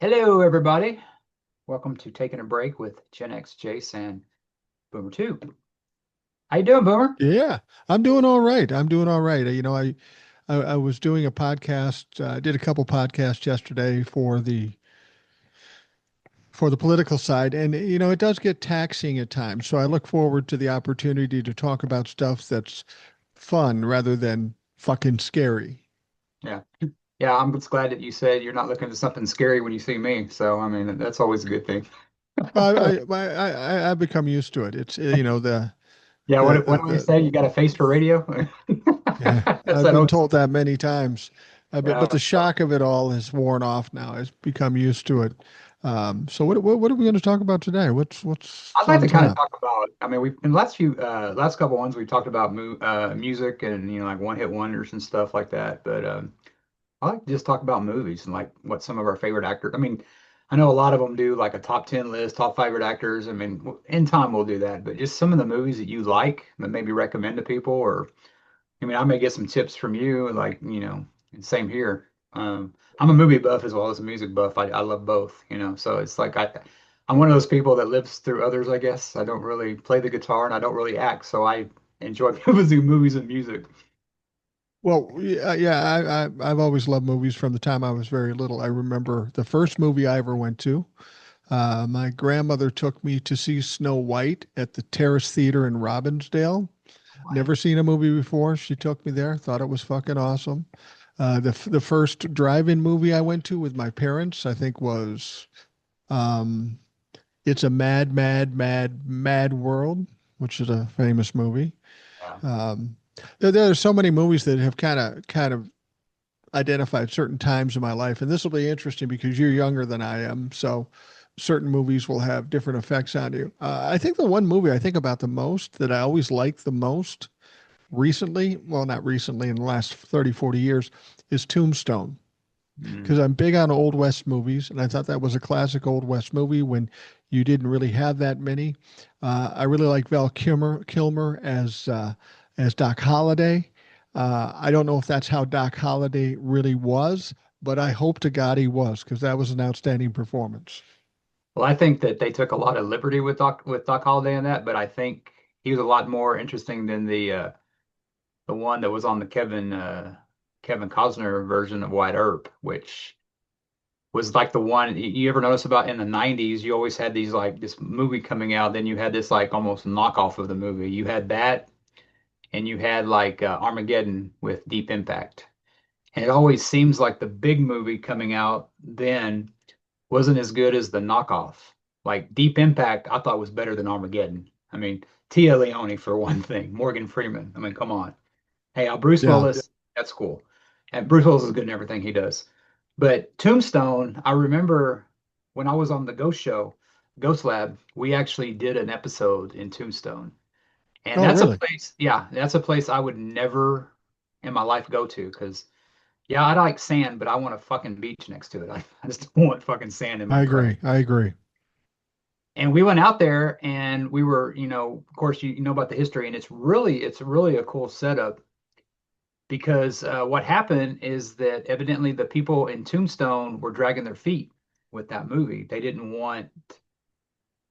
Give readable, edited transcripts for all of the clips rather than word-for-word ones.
Hello, everybody. Welcome to Taking a Break with Gen X Jace and Boomer 2. How you doing, Boomer? Yeah, I'm doing all right. I'm doing all right. I was doing a podcast. I did a couple podcasts yesterday for the political side, and it does get taxing at times. So I look forward to the opportunity to talk about stuff that's fun rather than fucking scary. Yeah. Yeah, I'm just glad that you said you're not looking for something scary when you see me. So, I mean, that's always a good thing. I've become used to it. It's Yeah, what do we the say? You got a face for radio? yeah. That's I've that been old. told that many times, Yeah, but the shock of it all has worn off now. I've become used to it. So what are we going to talk about today? What's I'd like on to kind of tap? talk about, I mean, we've in the last couple ones we talked about mu music and like one-hit wonders and stuff like that. But I like to just talk about movies and like what some of our favorite actors. I mean, I know a lot of them do like a top 10 list, top favorite actors. I mean, in time we'll do that, but just some of the movies that you like that maybe recommend to people, or I mean, I may get some tips from you, like, and same here. I'm a movie buff as well as a music buff. I love both, so it's like I'm one of those people that lives through others, I guess. I don't really play the guitar and I don't really act, so I enjoy movies and music. Well, I've always loved movies from the time I was very little. I remember the first movie I ever went to. My grandmother took me to see Snow White at the Terrace Theater in Robbinsdale. Never seen a movie before. She took me there. Thought it was fucking awesome. The first drive-in movie I went to with my parents, I think, was um, "It's a Mad, Mad, Mad, Mad World," which is a famous movie. Yeah. Um, there are so many movies that have kind of identified certain times in my life, and this will be interesting because you're younger than I am, so certain movies will have different effects on you. I think the one movie I think about the most that I always liked the most recently, well, not recently, in the last 30, 40 years, is Tombstone. Mm. Because I'm big on Old West movies, and I thought that was a classic Old West movie when you didn't really have that many. I really like Val Kilmer as Doc Holliday. I don't know if that's how Doc Holliday really was, but I hope to God he was, because that was an outstanding performance. Well, I think that they took a lot of liberty with Doc Holliday in that, but I think he was a lot more interesting than the one that was on the Kevin Costner version of White Earp, which was like the one you ever notice about in the 90s. You always had these like this movie coming out, then you had this like almost knockoff of the movie. You had that, and you had like Armageddon with Deep Impact. And it always seems like the big movie coming out then wasn't as good as the knockoff. Like Deep Impact, I thought was better than Armageddon. I mean, Tia Leone for one thing, Morgan Freeman. I mean, come on. Hey, Bruce Yeah. Willis, that's cool. And Bruce Willis is good in everything he does. But Tombstone, I remember when I was on the Ghost Show, Ghost Lab, we actually did an episode in Tombstone. And Oh, that's a really? place, yeah, that's a place I would never in my life go to because, yeah, I like sand, but I want a fucking beach next to it. I just don't want fucking sand in my I crack. agree. I agree. And we went out there and we were, of course, you know about the history, and it's really a cool setup because what happened is that evidently the people in Tombstone were dragging their feet with that movie. They didn't want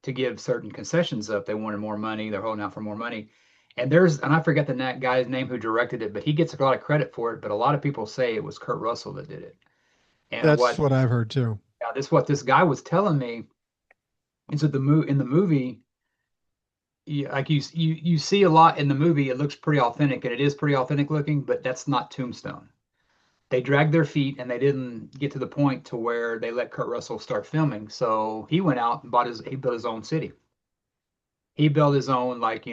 to give certain concessions up. They wanted more money. They're holding out for more money. And I forget the guy's name who directed it, but he gets a lot of credit for it. But a lot of people say it was Kurt Russell that did it. And That's what I've heard too. what this guy was telling me is that in the movie, you see a lot in the movie. It looks pretty authentic, and it is pretty authentic looking, but that's not Tombstone. They dragged their feet and they didn't get to the point to where they let Kurt Russell start filming. So he went out and he built his own city. He built his own like,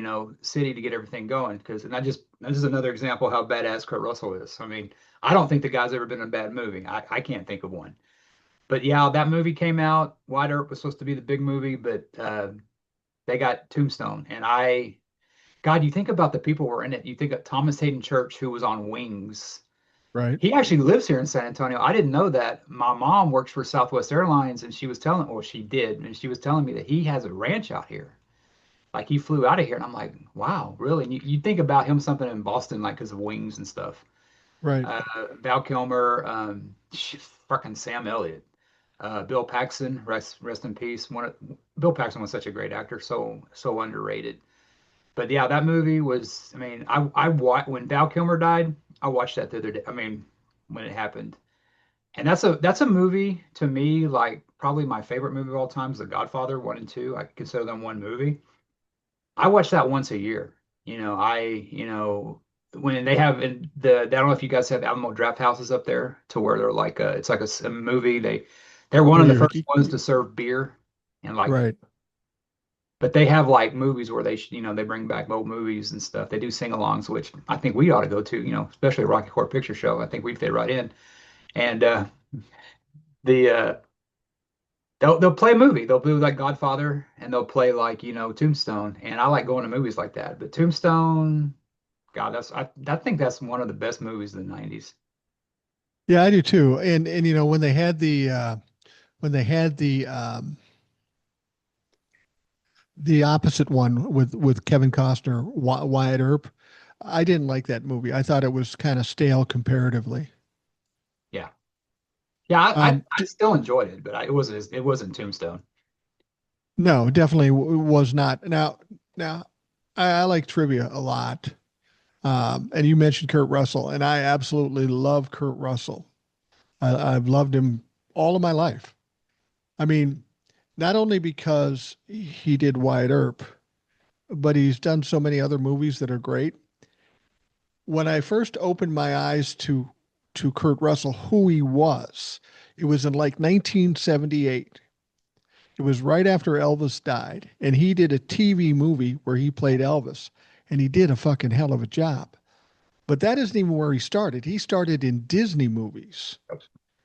city to get everything going. And this is another example how badass Kurt Russell is. I mean, I don't think the guy's ever been in a bad movie. I can't think of one. But yeah, that movie came out. White Earp was supposed to be the big movie, but they got Tombstone. God, you think about the people who were in it. You think of Thomas Hayden Church, who was on Wings. Right? He actually lives here in San Antonio. I didn't know that. My mom works for Southwest Airlines, and she did, and she was telling me that he has a ranch out here. Like he flew out of here, and I'm like, wow, really? And you think about him something in Boston, like because of Wings and stuff. Right. Val Kilmer, fucking Sam Elliott. Bill Paxton, rest in peace. Bill Paxton was such a great actor, so underrated. But yeah, that movie was. I mean, when Val Kilmer died. I watched that the other day. I mean, when it happened, and that's a movie to me like probably my favorite movie of all time is The Godfather 1 and 2. I consider them one movie. I watch that once a year. When they have I don't know if you guys have Alamo Draft Houses up there to where they're like it's like a movie. They're one Where of the you're, first ones to serve beer and like, right. but they have like movies where they bring back old movies and stuff. They do sing-alongs, which I think we ought to go to, especially Rocky Horror Picture Show. I think we'd fit right in. And the they'll play a movie. They'll do like Godfather and they'll play like, Tombstone. And I like going to movies like that. But Tombstone, God, I think that's one of the best movies of the 90s. Yeah, I do too. And when they had the opposite one with Kevin Costner, Wyatt Earp, I didn't like that movie. I thought it was kind of stale comparatively. Yeah. Yeah, Um, I still enjoyed it, but it wasn't Tombstone. no, definitely was not. Now, I like trivia a lot. And you mentioned Kurt Russell, and I absolutely love Kurt Russell. I've loved him all of my life. I mean, not only because he did Wyatt Earp, but he's done so many other movies that are great. When I first opened my eyes to Kurt Russell, who he was, it was in like 1978. It was right after Elvis died, and he did a TV movie where he played Elvis, and he did a fucking hell of a job. But that isn't even where he started. He started in Disney movies.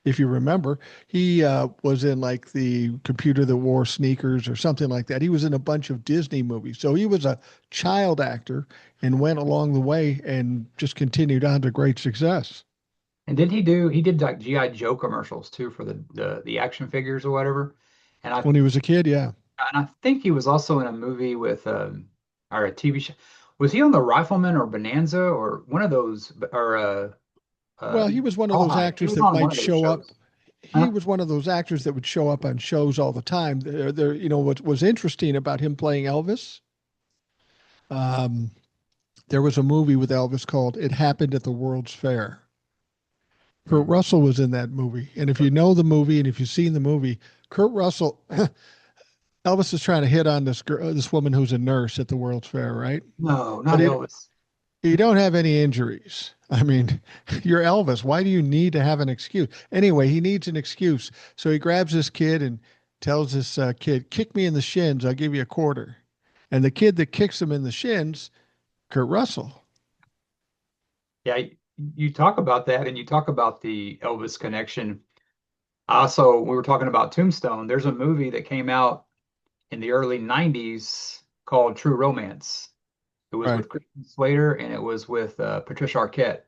If you remember, he was in like the Computer that Wore Sneakers or something like that. He was in a bunch of Disney movies. So he was a child actor and went along the way and just continued on to great success. And he did like G.I. Joe commercials too for the action figures or whatever. And I When he was a kid, yeah. and I think he was also in a movie with or a TV show. Was he on The Rifleman or Bonanza or one of those or Well, he was one of those Rawhide? He actors was that on one might of those show up. shows. He Huh? was one of those actors that would show up on shows all the time. What was interesting about him playing Elvis, um, there was a movie with Elvis called "It Happened at the World's Fair." Kurt Hmm. Russell was in that movie, and if you know the movie and if you've seen the movie, Kurt Russell, Elvis is trying to hit on this woman who's a nurse at the World's Fair, right? No, But not Elvis. you don't have any injuries. I mean, you're Elvis. Why do you need to have an excuse? Anyway, he needs an excuse. So he grabs this kid and tells this kid, kick me in the shins. I'll give you a quarter. And the kid that kicks him in the shins, Kurt Russell. Yeah, you talk about that and you talk about the Elvis connection. Also, we were talking about Tombstone. There's a movie that came out in the early 90s called True Romance. It was Right. with Christian Slater and it was with Patricia Arquette.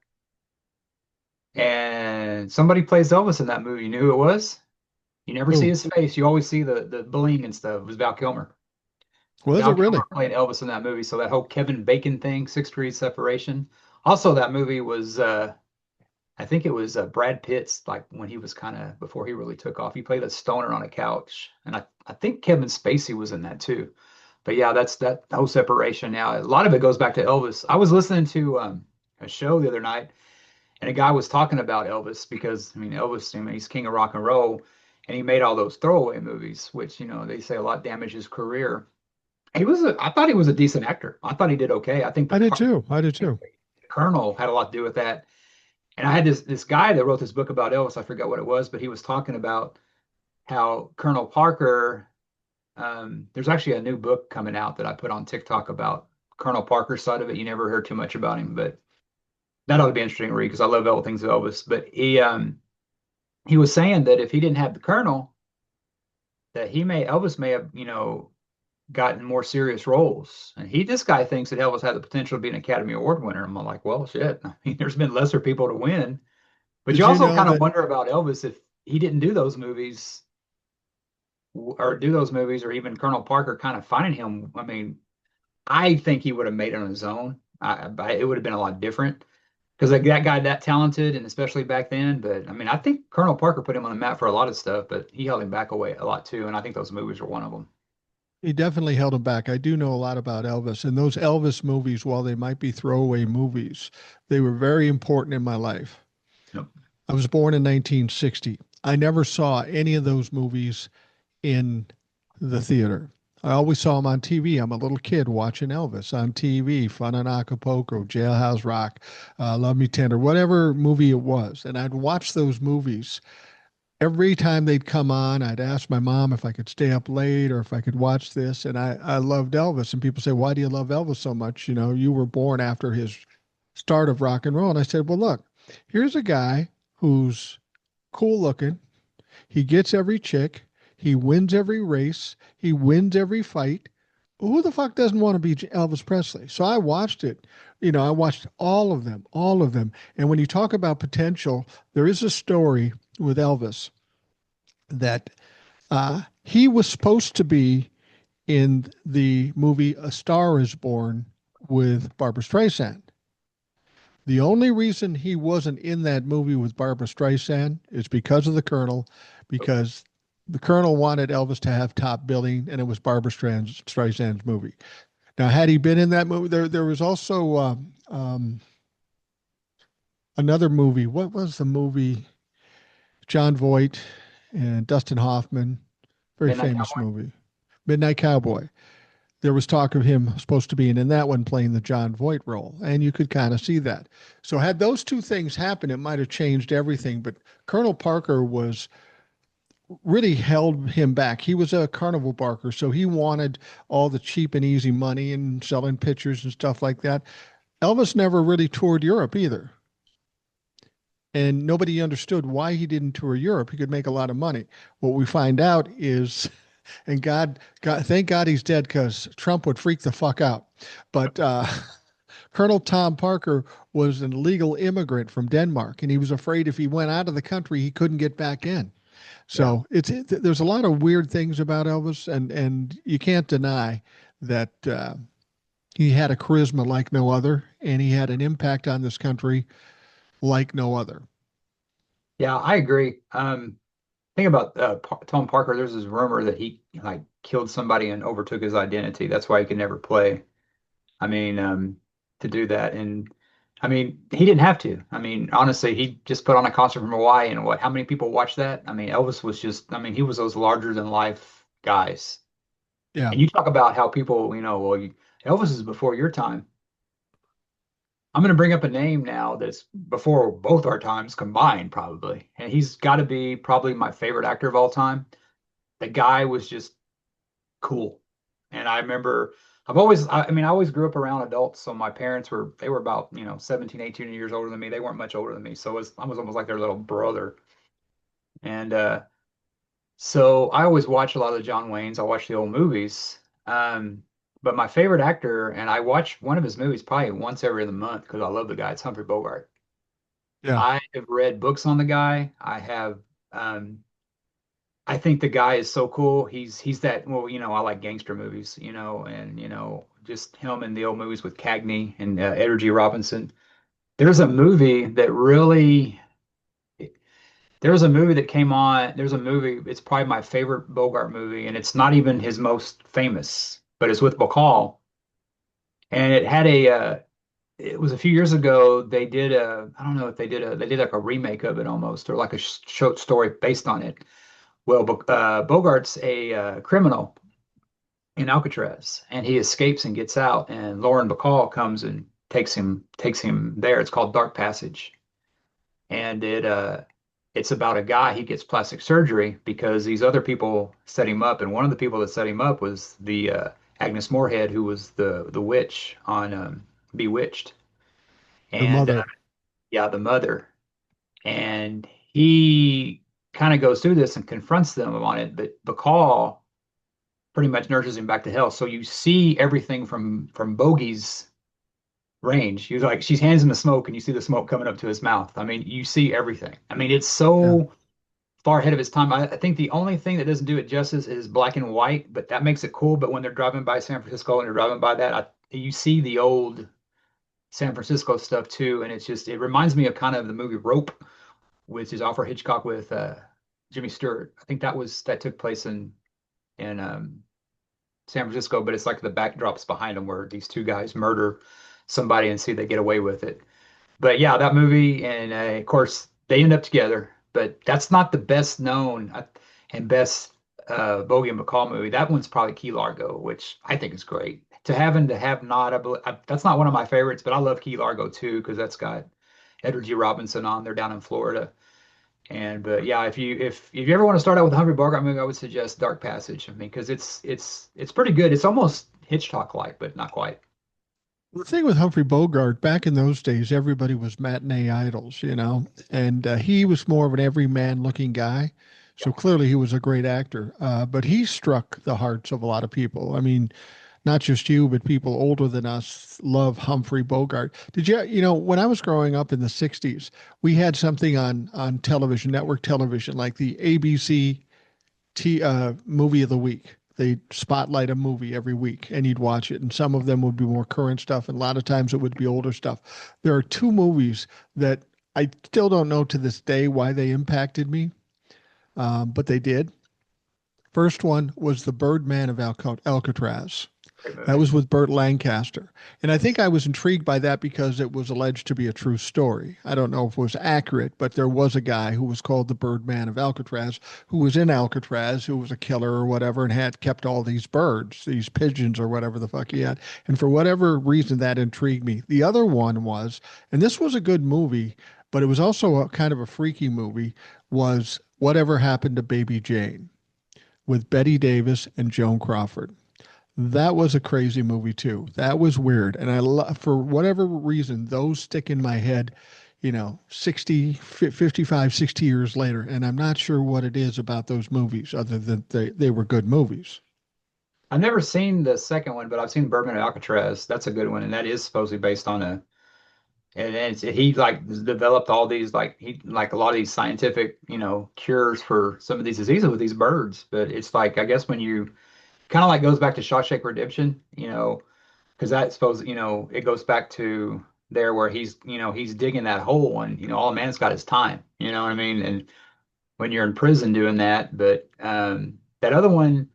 And somebody plays Elvis in that movie. You knew who it was? You never see Oh, his face. You always see the bling and stuff. It was Val Kilmer. was it Val really? Kilmer played Elvis in that movie. So that whole Kevin Bacon thing, 6 Degrees Separation. Also, that movie was I think it was Brad Pitt's like when he was kind of before he really took off. He played a stoner on a couch, and I think Kevin Spacey was in that too. But yeah, that's that whole separation. Now a lot of it goes back to Elvis. I was listening to a show the other night, and a guy was talking about Elvis because I mean Elvis, I mean, he's king of rock and roll, and he made all those throwaway movies, which they say a lot damaged his career. I thought he was a decent actor. I thought he did okay. I think I did too. I did too. Colonel had a lot to do with that. And I had this guy that wrote this book about Elvis. I forgot what it was, but he was talking about how Colonel Parker. There's actually a new book coming out that I put on TikTok about Colonel Parker's side of it. You never heard too much about him, but that ought to be interesting to read because I love all things Elvis. But he was saying that if he didn't have the Colonel, that Elvis may have gotten more serious roles. And this guy thinks that Elvis had the potential to be an Academy Award winner. I'm like, well, shit. I mean, there's been lesser people to win. But you Did you also know kind of that? wonder about Elvis if he didn't do those movies or even Colonel Parker kind of finding him. I mean, I think he would have made it on his own. It would have been a lot different. because that guy that talented, and especially back then. But I mean, I think Colonel Parker put him on the map for a lot of stuff, but he held him back away a lot too. And I think those movies were one of them. He definitely held him back. I do know a lot about Elvis, and those Elvis movies, while they might be throwaway movies, they were very important in my life. Yep. I was born in 1960. I never saw any of those movies in the theater. I always saw them on TV. I'm a little kid watching Elvis on TV, Fun in Acapulco, Jailhouse Rock, Love Me Tender, whatever movie it was. And I'd watch those movies. Every time they'd come on, I'd ask my mom if I could stay up late or if I could watch this. And I loved Elvis. And people say, why do you love Elvis so much? You know, you were born after his start of rock and roll. And I said, well, look, here's a guy who's cool looking. He gets every chick. He wins every race. He wins every fight. Who the fuck doesn't want to be Elvis Presley? So I watched it. You know, I watched all of them, all of them. And when you talk about potential, there is a story with Elvis that he was supposed to be in the movie A Star is Born with Barbara Streisand. The only reason he wasn't in that movie with Barbara Streisand is because of the Colonel, because the Colonel wanted Elvis to have top billing, and it was Barbara Streisand's movie. Now, had he been in that movie, there was also another movie. What was the movie? John Voight and Dustin Hoffman, very Midnight famous Cowboy. movie. Midnight Cowboy. There was talk of him supposed to be in that one playing the John Voight role, and you could kind of see that. So had those two things happened, it might have changed everything. But Colonel Parker was really held him back. He was a carnival barker, so he wanted all the cheap and easy money and selling pictures and stuff like that. Elvis never really toured Europe either. And nobody understood why he didn't tour Europe. He could make a lot of money. What we find out is, and thank God he's dead because Trump would freak the fuck out. But Colonel Tom Parker was an illegal immigrant from Denmark, and he was afraid if he went out of the country, he couldn't get back in. Yeah. So there's a lot of weird things about Elvis, and you can't deny that he had a charisma like no other, and he had an impact on this country like no other. Yeah, I agree. Thing about Tom Parker, there's this rumor that he like killed somebody and overtook his identity. That's why he could never play. I mean, to do that, and I mean, he didn't have to. I mean, honestly, he just put on a concert from Hawaii, and what? How many people watched that? I mean, Elvis was just. I mean, he was those larger than life guys. Yeah. And you talk about how people, well, Elvis is before your time. I'm going to bring up a name now that's before both our times combined, probably. And he's got to be probably my favorite actor of all time. The guy was just cool. And I remember I mean, I always grew up around adults. So my parents they were about, 17, 18 years older than me. They weren't much older than me. So I was almost like their little brother. And so I always watch a lot of the John Waynes. I watch the old movies. But my favorite actor, and I watch one of his movies probably once every other month because I love the guy. It's Humphrey Bogart. Yeah. I have read books on the guy. Um, I think the guy is so cool. He's that, well, I like gangster movies, and just him in the old movies with Cagney and Edward G. Robinson. There's a movie that really, there's a movie that came on. There's a movie, it's probably my favorite Bogart movie, and it's not even his most famous, but it's with Bacall. And it was a few years ago. They did I don't know if they did like a remake of it almost, or like a short story based on it. Well, Bogart's a criminal in Alcatraz, and he escapes and gets out, and Lauren Bacall comes and takes him there. It's called Dark Passage, and it's about a guy. He gets plastic surgery because these other people set him up, and one of the people that set him up was the Agnes Moorehead, who was the witch on Bewitched, The and mother. yeah, the mother, and he kind of goes through this and confronts them on it, but Bacall pretty much nurses him back to health. So you see everything from Bogey's range. He's like she's hands in the smoke, and you see the smoke coming up to his mouth. I mean, you see everything. I mean, it's Yeah. so far ahead of its time. I think the only thing that doesn't do it justice is black and white, but that makes it cool. But when they're driving by San Francisco and they're driving by that, you see the old San Francisco stuff too, and it reminds me of kind of the movie Rope, which is Alfred Hitchcock with Jimmy Stewart. I think that took place in San Francisco, but it's like the backdrops behind them where these two guys murder somebody and see they get away with it. But yeah, that movie, and of course they end up together. But that's not the best known and best Bogey and McCall movie. That one's probably Key Largo, which I think is great. To Have and to Have Not, that's not one of my favorites, but I love Key Largo too because that's got Edward G. Robinson on. They're down in Florida. And but yeah, if you ever want to start out with a Humphrey Bogart movie, I would suggest Dark Passage. I mean, because it's pretty good. It's almost Hitchcock-like, but not quite. The thing with Humphrey Bogart, back in those days, everybody was matinee idols, you know, and he was more of an everyman looking guy. So clearly he was a great actor. But he struck the hearts of a lot of people. I mean, not just you, but people older than us love Humphrey Bogart. Did you, you know, when I was growing up in the 60s, we had something on television, network television, like the ABC movie of the week. They spotlight a movie every week and you'd watch it. And some of them would be more current stuff. And a lot of times it would be older stuff. There are two movies that I still don't know to this day why they impacted me, but they did. First one was The Birdman of Alcatraz. Great That movie. was with Burt Lancaster. And I think I was intrigued by that because it was alleged to be a true story. I don't know if it was accurate, but there was a guy who was called the Birdman of Alcatraz, who was in Alcatraz, who was a killer or whatever, and had kept all these birds, these pigeons or whatever the fuck he had. And for whatever reason, that intrigued me. The other one was, and this was a good movie, but it was also a kind of a freaky movie, was Whatever Happened to Baby Jane with Betty Davis and Joan Crawford. That was a crazy movie too. That was weird. And for whatever reason, those stick in my head, you know, 60, 55, 60 years later. And I'm not sure what it is about those movies other than they were good movies. I've never seen the second one, but I've seen Birdman of Alcatraz. That's a good one, and that is supposedly based on a and he like developed all these like he like a lot of these scientific cures for some of these diseases with these birds. But it's like I guess when you kind of like goes back to Shawshank Redemption, because that suppose it goes back to there where he's digging that hole and all a man's got is time. You know what I mean? And when you're in prison doing that, but that other one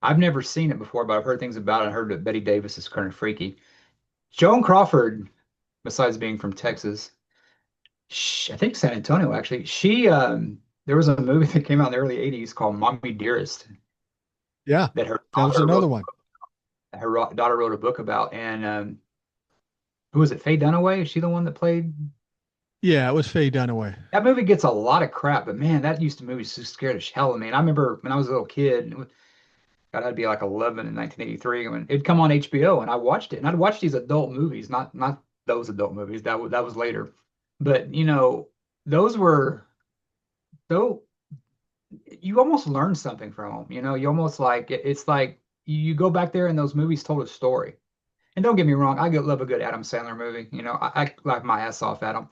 I've never seen it before, but I've heard things about it. I heard that Betty Davis is kind of freaky. Joan Crawford, besides being from Texas, I think San Antonio actually. There was a movie that came out in the early '80s called "Mommy Dearest" Yeah, that her that was daughter another wrote. one. Her daughter wrote a book about, and who was it? Faye Dunaway? Is she the one that played? Yeah, it was Faye Dunaway. That movie gets a lot of crap, but man, that used to movie so scared as hell of me. And I remember when I was a little kid, God, I'd be like 11 in 1983 when it'd come on HBO, and I watched it. And I'd watch these adult movies, not those adult movies. That was later, but those were though you almost learn something from them. You almost like it's like you go back there and those movies told a story. And don't get me wrong, love a good Adam Sandler movie. I laugh my ass off at them.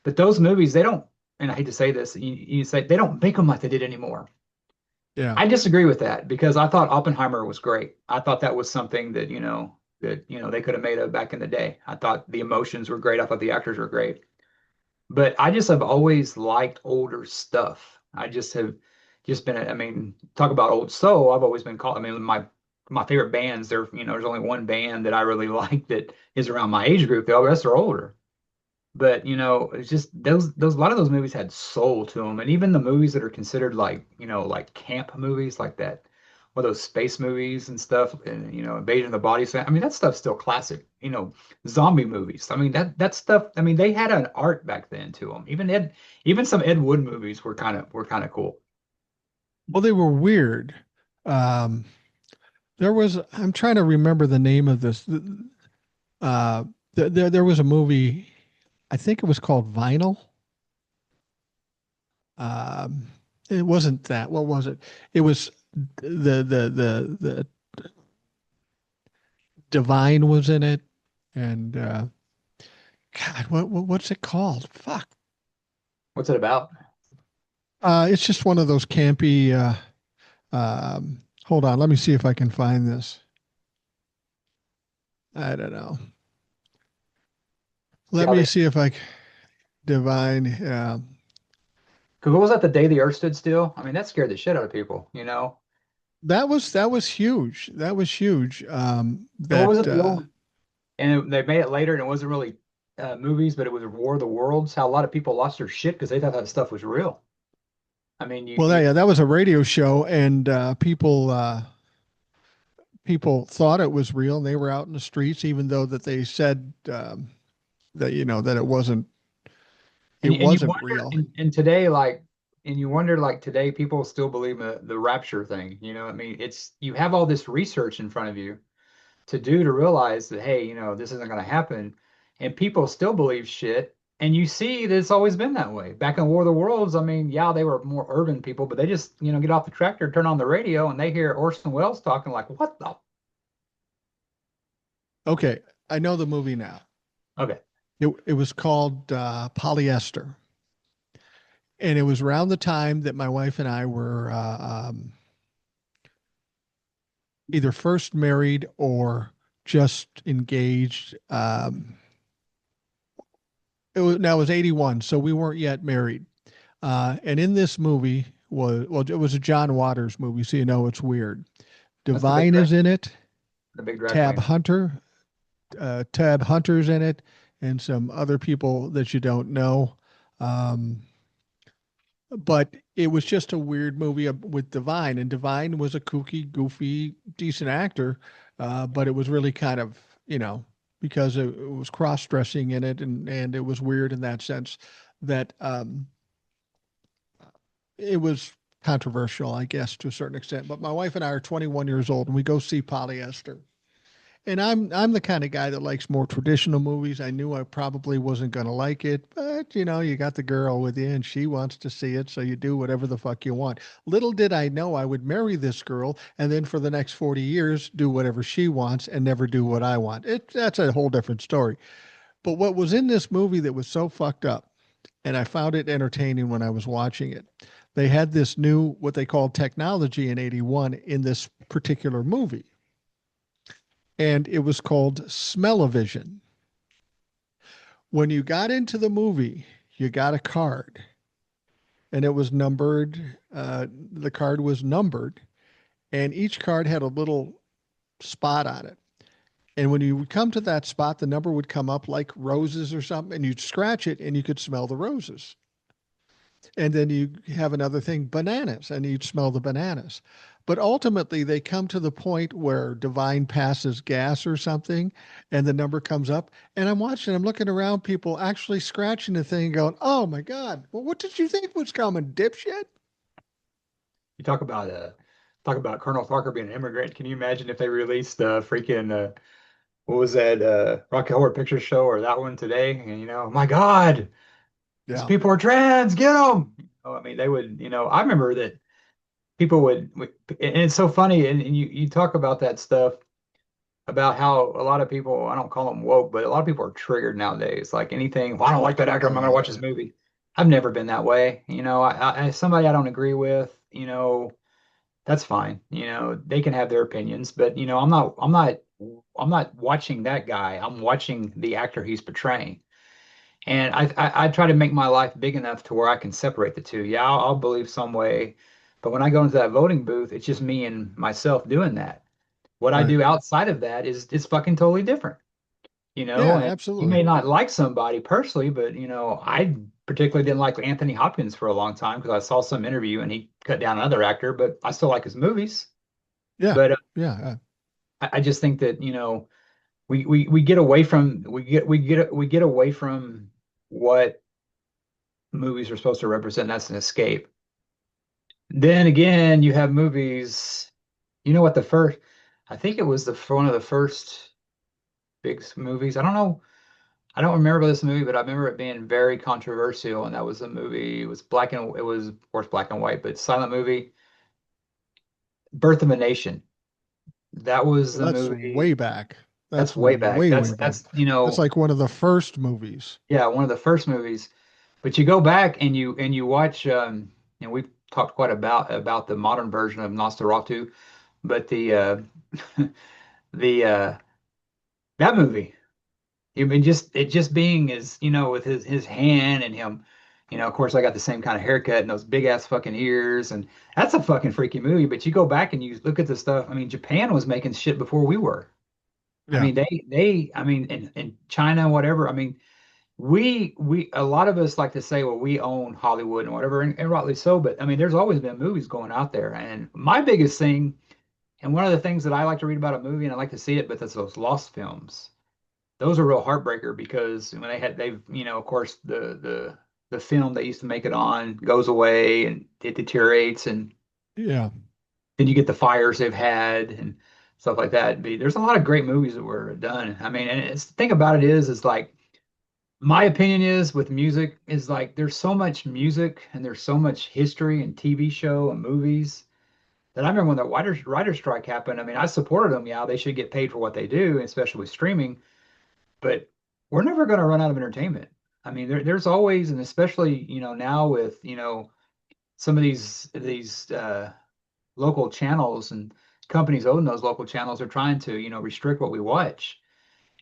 But those movies, they don't, and I hate to say this, you say they don't make them like they did anymore. Yeah. I disagree with that because I thought Oppenheimer was great. I thought that was something that, they could have made of back in the day. I thought the emotions were great. I thought the actors were great. But I just have always liked older stuff. I just have just been, I mean, talk about old soul. I've always been called, I mean, my favorite bands, there's only one band that I really like that is around my age group. The rest are older. But it's just those a lot of those movies had soul to them, and even the movies that are considered like like camp movies, like that, or those space movies and stuff, and Invasion of the Body Snatchers. I mean, that stuff's still classic. Zombie movies. I mean, that stuff. I mean, they had an art back then to them. Even some Ed Wood movies were kind of cool. Well, they were weird. Um, I'm trying to remember the name of this. There was a movie, I think it was called Vinyl. Um, it wasn't that. What was it? It was the Divine was in it, and God, what's it called? Fuck. What's it about? It's just one of those campy. Hold on, let me see if I can find this. I don't know. See Let how me they, see if I divine. because what was that, the day the Earth stood still? I mean, that scared the shit out of people, you know? That was huge. That was huge. And what was That it, and they made it later and it wasn't really movies, but it was War of the Worlds, how a lot of people lost their shit because they thought that stuff was real. I mean, well, yeah, that was a radio show, and people thought it was real, and they were out in the streets, even though that they said that that it and you wasn't wonder, real. and today, like, and you wonder, like, today people still believe in the rapture thing. You know, I mean, it's you have all this research in front of you to do to realize that, hey, this isn't going to happen. And people still believe shit. And you see that it's always been that way. Back in War of the Worlds, I mean, yeah, they were more urban people, but they just, get off the tractor, turn on the radio, and they hear Orson Welles talking like, what the? Okay, I know the movie now. Okay. It was called Polyester, and it was around the time that my wife and I were either first married or just engaged. It was 81, so we weren't yet married. And in this movie it was a John Waters movie, so it's weird. That's the big Divine drag, is in it. the big drag Tab queen. Hunter, Tab Hunter's in it, and some other people that you don't know. Um, but it was just a weird movie with Divine, and Divine was a kooky, goofy, decent actor, but it was really kind of because it was cross dressing in it, and it was weird in that sense that it was controversial, I guess, to a certain extent. But my wife and I are 21 years old, and we go see Polyester. And I'm the kind of guy that likes more traditional movies. I knew I probably wasn't going to like it, but you got the girl with you and she wants to see it, so you do whatever the fuck you want. Little did I know I would marry this girl and then for the next 40 years do whatever she wants and never do what I want. That's a whole different story. But what was in this movie that was so fucked up, and I found it entertaining when I was watching it. They had this new what they called technology in 81 in this particular movie, and it was called smell-o-vision. When you got into the movie, you got a card, and it was numbered. The card was numbered, and each card had a little spot on it. And when you would come to that spot, the number would come up like roses or something, and you'd scratch it, and you could smell the roses. And then you have another thing, bananas, and you'd smell the bananas. But ultimately, they come to the point where Divine passes gas or something, and the number comes up. And I'm looking around, people actually scratching the thing, going, "Oh my God, well, what did you think was coming, dipshit?" You talk about Colonel Parker being an immigrant. Can you imagine if they released the freaking what was that Rocky Horror Picture Show or that one today? And my God, these Yeah. people are trans. Get them. I mean, they would. I remember that people and it's so funny. And you talk about that stuff about how a lot of people, I don't call them woke, but a lot of people are triggered nowadays. Like anything, well, I don't like that actor, I'm not Oh gonna watch his yeah. movie. I've never been that way. Somebody I don't agree with, that's fine. They can have their opinions, but I'm not watching that guy. I'm watching the actor he's portraying. And I try to make my life big enough to where I can separate the two. Yeah, I'll believe some way, but when I go into that voting booth, it's just me and myself doing that. What I Right. do outside of that is fucking totally different. Yeah, And you absolutely. may not like somebody personally, but I particularly didn't like Anthony Hopkins for a long time because I saw some interview and he cut down another actor, but I still like his movies. Yeah. But Yeah. I just think that we get away from we get away from what movies are supposed to represent. That's an escape. Then again, you have movies. You know what the first? I think it was the one of the first big movies. I don't know. I don't remember this movie, but I remember it being very controversial. And that was a movie. It was of course black and white, but silent movie, Birth of a Nation. That was Well, the that's way movie. back. That's That's way back. way, That's way back. that's That's like one of the first movies. yeah, one of the first movies. But you go back and you watch. We've talked quite about the modern version of Nosferatu, but the the that movie. I mean, just it just being his, with his hand and him, of course I got the same kind of haircut and those big ass fucking ears, and that's a fucking freaky movie. But you go back and you look at the stuff. I mean, Japan was making shit before we were. I Yeah. mean, I mean, in China and whatever. I mean, a lot of us like to say, well, we own Hollywood and whatever, and rightly so. But I mean, there's always been movies going out there, and my biggest thing, and one of the things that I like to read about a movie and I like to see it, but that's those lost films. Those are real heartbreaker because when they've, of course, the film they used to make it on goes away and it deteriorates, and Yeah. then you get the fires they've had and stuff like that. But there's a lot of great movies that were done. I mean, and the thing about it is like my opinion is with music is like there's so much music and there's so much history and TV show and movies that I remember when the writer's strike happened. I mean, I supported them. Yeah, they should get paid for what they do, especially with streaming. But we're never going to run out of entertainment. I mean, there's always, and especially now with some of these local channels and companies own those local channels are trying to restrict what we watch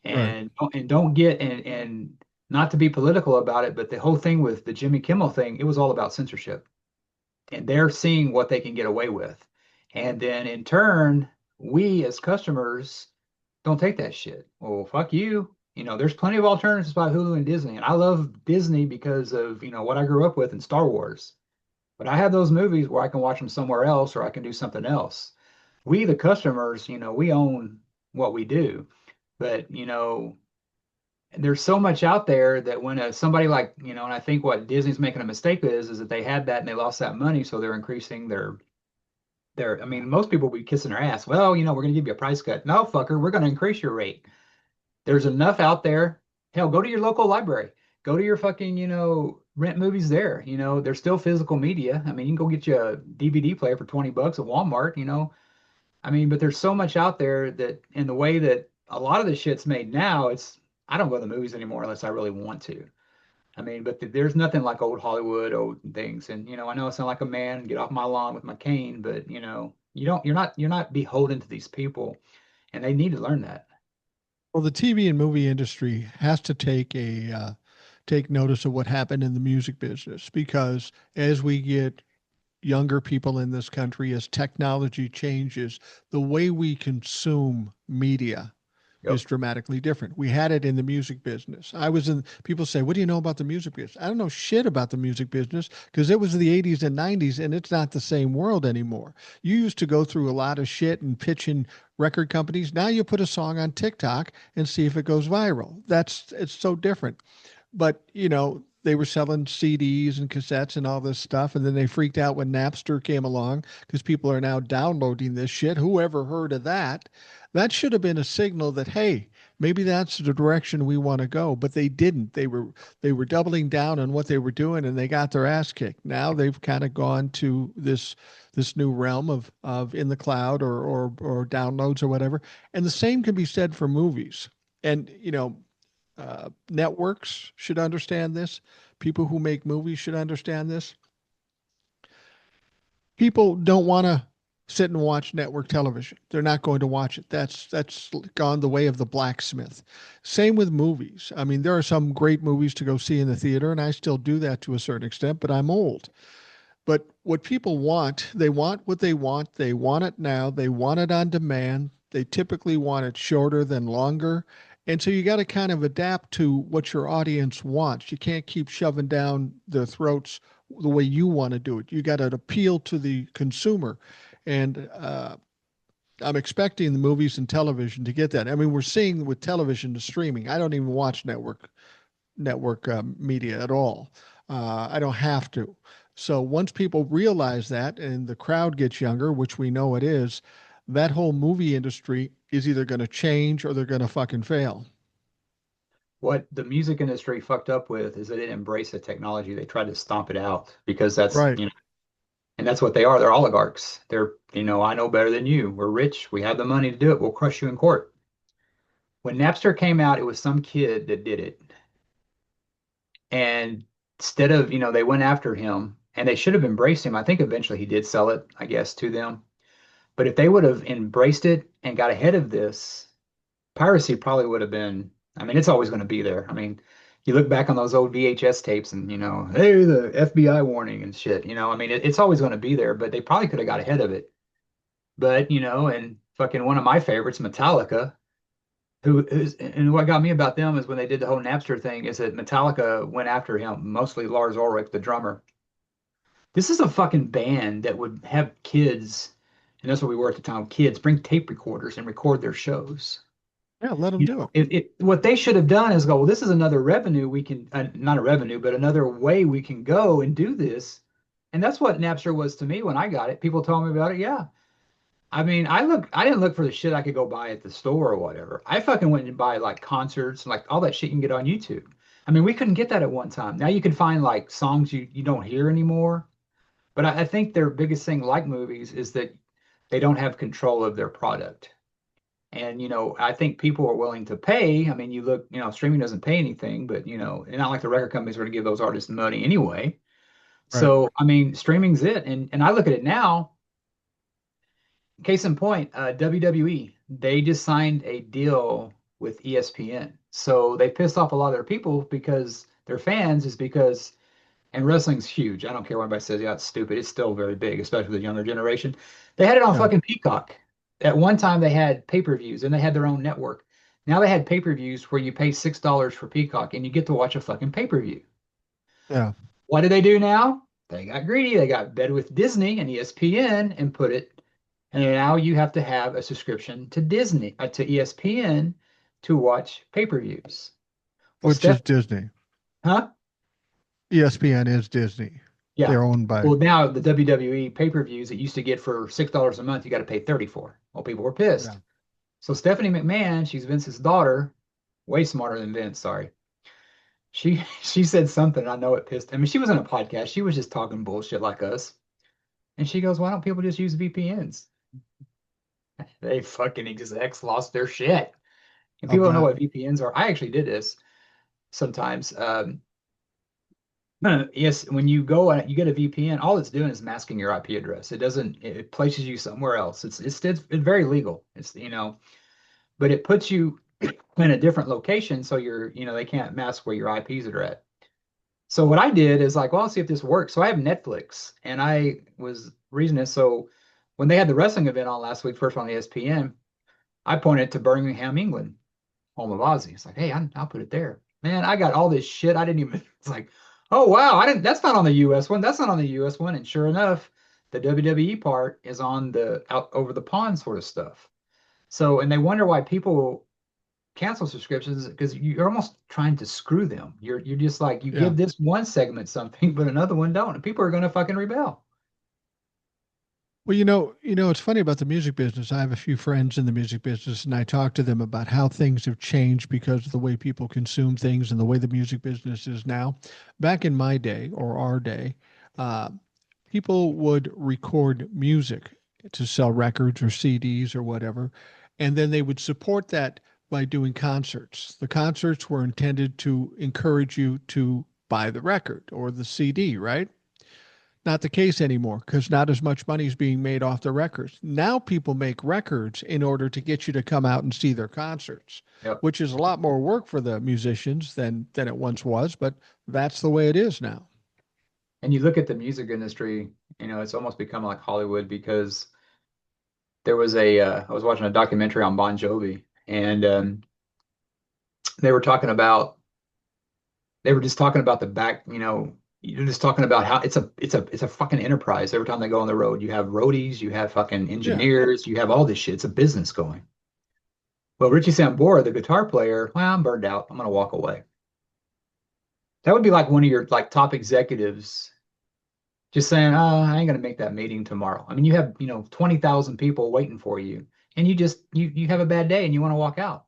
Right. and don't get and not to be political about it, but the whole thing with the Jimmy Kimmel thing, it was all about censorship, and they're seeing what they can get away with, and then in turn, we as customers don't take that shit. Well, fuck you. There's plenty of alternatives by Hulu and Disney, and I love Disney because of what I grew up with in Star Wars. But I have those movies where I can watch them somewhere else or I can do something else. We, the customers, we own what we do. But, there's so much out there that when somebody like, and I think what Disney's making a mistake with is that they had that and they lost that money, so they're increasing I mean, most people would be kissing their ass. Well, we're going to give you a price cut. No, fucker, we're going to increase your rate. There's enough out there. Hell, go to your local library. Go to your fucking, rent movies there. There's still physical media. I mean, you can go get you a DVD player for 20 bucks at Walmart. I mean, but there's so much out there that in the way that a lot of the shit's made now, I don't go to the movies anymore unless I really want to. I mean, but there's nothing like old Hollywood, old things. And, I know I sound like a man, get off my lawn with my cane, but, you're not beholden to these people, and they need to learn that. Well, the TV and movie industry has to take notice of what happened in the music business because as we get younger people in this country, as technology changes, the way we consume media is Yep. dramatically different. We had it in the music business. People say, what do you know about the music business? I don't know shit about the music business because it was the 80s and 90s and it's not the same world anymore. You used to go through a lot of shit and pitch in record companies. Now you put a song on TikTok and see if it goes viral. It's so different. But, they were selling CDs and cassettes and all this stuff. And then they freaked out when Napster came along because people are now downloading this shit. Whoever heard of that? That should have been a signal that, hey, maybe that's the direction we want to go. But they didn't. They were doubling down on what they were doing and they got their ass kicked. Now they've kind of gone to this new realm of in the cloud or downloads or whatever. And the same can be said for movies. And networks should understand this. People who make movies should understand this. People don't want to sit and watch network television. They're not going to watch it. That's gone the way of the blacksmith. Same with movies. I mean, there are some great movies to go see in the theater, and I still do that to a certain extent, but I'm old. But what people want, they want what they want. They want it now. They want it on demand. They typically want it shorter than longer. And so you got to kind of adapt to what your audience wants. You can't keep shoving down their throats the way you want to do it. You got to appeal to the consumer. And I'm expecting the movies and television to get that. I mean, we're seeing with television to streaming. I don't even watch network media at all. I don't have to. So once people realize that and the crowd gets younger, which we know it is, that whole movie industry is either going to change or they're going to fucking fail. What the music industry fucked up with is they didn't embrace the technology. They tried to stomp it out because that's, Right. and that's what they are. They're oligarchs. They're, I know better than you. We're rich. We have the money to do it. We'll crush you in court. When Napster came out, it was some kid that did it. And instead of, they went after him and they should have embraced him. I think eventually he did sell it, I guess, to them. But if they would have embraced it and got ahead of this, piracy probably would have been I mean, it's always going to be there. I mean, you look back on those old VHS tapes and, hey, the FBI warning and shit, I mean, it's always going to be there, but they probably could have got ahead of it. But, and fucking one of my favorites, Metallica, and what got me about them is when they did the whole Napster thing is that Metallica went after him, mostly Lars Ulrich, the drummer. This is a fucking band that would have kids, and that's what we were at the time, kids bring tape recorders and record their shows. Yeah, let them do it. What they should have done is go, well, this is another revenue we can, not a revenue, but another way we can go and do this. And that's what Napster was to me when I got it. People told me about it. Yeah. I mean, I didn't look for the shit I could go buy at the store or whatever. I fucking went and buy like concerts, like all that shit you can get on YouTube. I mean, we couldn't get that at one time. Now you can find like songs you don't hear anymore. But I think their biggest thing, like movies, is that they don't have control of their product. And, I think people are willing to pay. I mean, you look, streaming doesn't pay anything, but, it's not like the record companies are to give those artists money anyway. Right. So, I mean, streaming's it. And I look at it now, case in point, WWE, they just signed a deal with ESPN. So they pissed off a lot of their people because their fans is because, and wrestling's huge. I don't care what anybody says, yeah, it's stupid. It's still very big, especially the younger generation. They had it on Yeah. fucking Peacock. At one time, they had pay-per-views and they had their own network. Now they had pay-per-views where you pay $6 for Peacock and you get to watch a fucking pay-per-view. Yeah. What do they do now? They got greedy. They got bed with Disney and ESPN and put it. And now you have to have a subscription to Disney, to ESPN to watch pay-per-views. Well, Which is Steph, Disney. huh? ESPN is Disney. Yeah. They're owned by. Well, now the WWE pay-per-views that used to get for $6 a month, you got to pay 30 for. Well, people were Yeah. pissed. So Stephanie McMahon, she's Vince's daughter, way smarter than Vince, sorry. She said something, I know it pissed. I mean, she was in a podcast. She was just talking bullshit like us. And she goes, why don't people just use VPNs? They fucking execs lost their shit. And I'll people don't know bet. what VPNs are. I actually did this sometimes. Yes, when you go and you get a VPN, all it's doing is masking your IP address. It doesn't, it places you somewhere else. It's very legal. But it puts you in a different location so they can't mask where your IPs are at. So what I did is like, well, I'll see if this works. So I have Netflix and I was reasoning. So when they had the wrestling event on last week, first on ESPN, I pointed to Birmingham, England, home of Ozzy. It's like, hey, I'll put it there. Man, I got all this shit. I didn't even, it's like, oh, wow, that's not on the US one. That's not on the US one. And sure enough, the WWE part is on the out over the pond sort of stuff. So, and they wonder why people cancel subscriptions because you're almost trying to screw them. You're just like you Yeah. give this one segment something, but another one don't, and people are going to fucking rebel. Well, it's funny about the music business. I have a few friends in the music business, and I talk to them about how things have changed because of the way people consume things and the way the music business is now. Back in my day or our day, uh, people would record music to sell records or CDs or whatever, and then they would support that by doing concerts. The concerts were intended to encourage you to buy the record or the CD, right? Not the case anymore because not as much money is being made off the records. Now people make records in order to get you to come out and see their concerts, Yep. which is a lot more work for the musicians than it once was, but that's the way it is now. And you look at the music industry, it's almost become like Hollywood because there was I was watching a documentary on Bon Jovi, and they were talking about, they were just talking about the back, you're just talking about how it's a fucking enterprise. Every time they go on the road, you have roadies, you have fucking Yeah. engineers, you have all this shit. It's a business going. Well, Richie Sambora, the guitar player, well, I'm burned out. I'm gonna walk away. That would be like one of your like top executives just saying, "Oh, I ain't gonna make that meeting tomorrow." I mean, you have 20,000 people waiting for you, and you have a bad day and you want to walk out,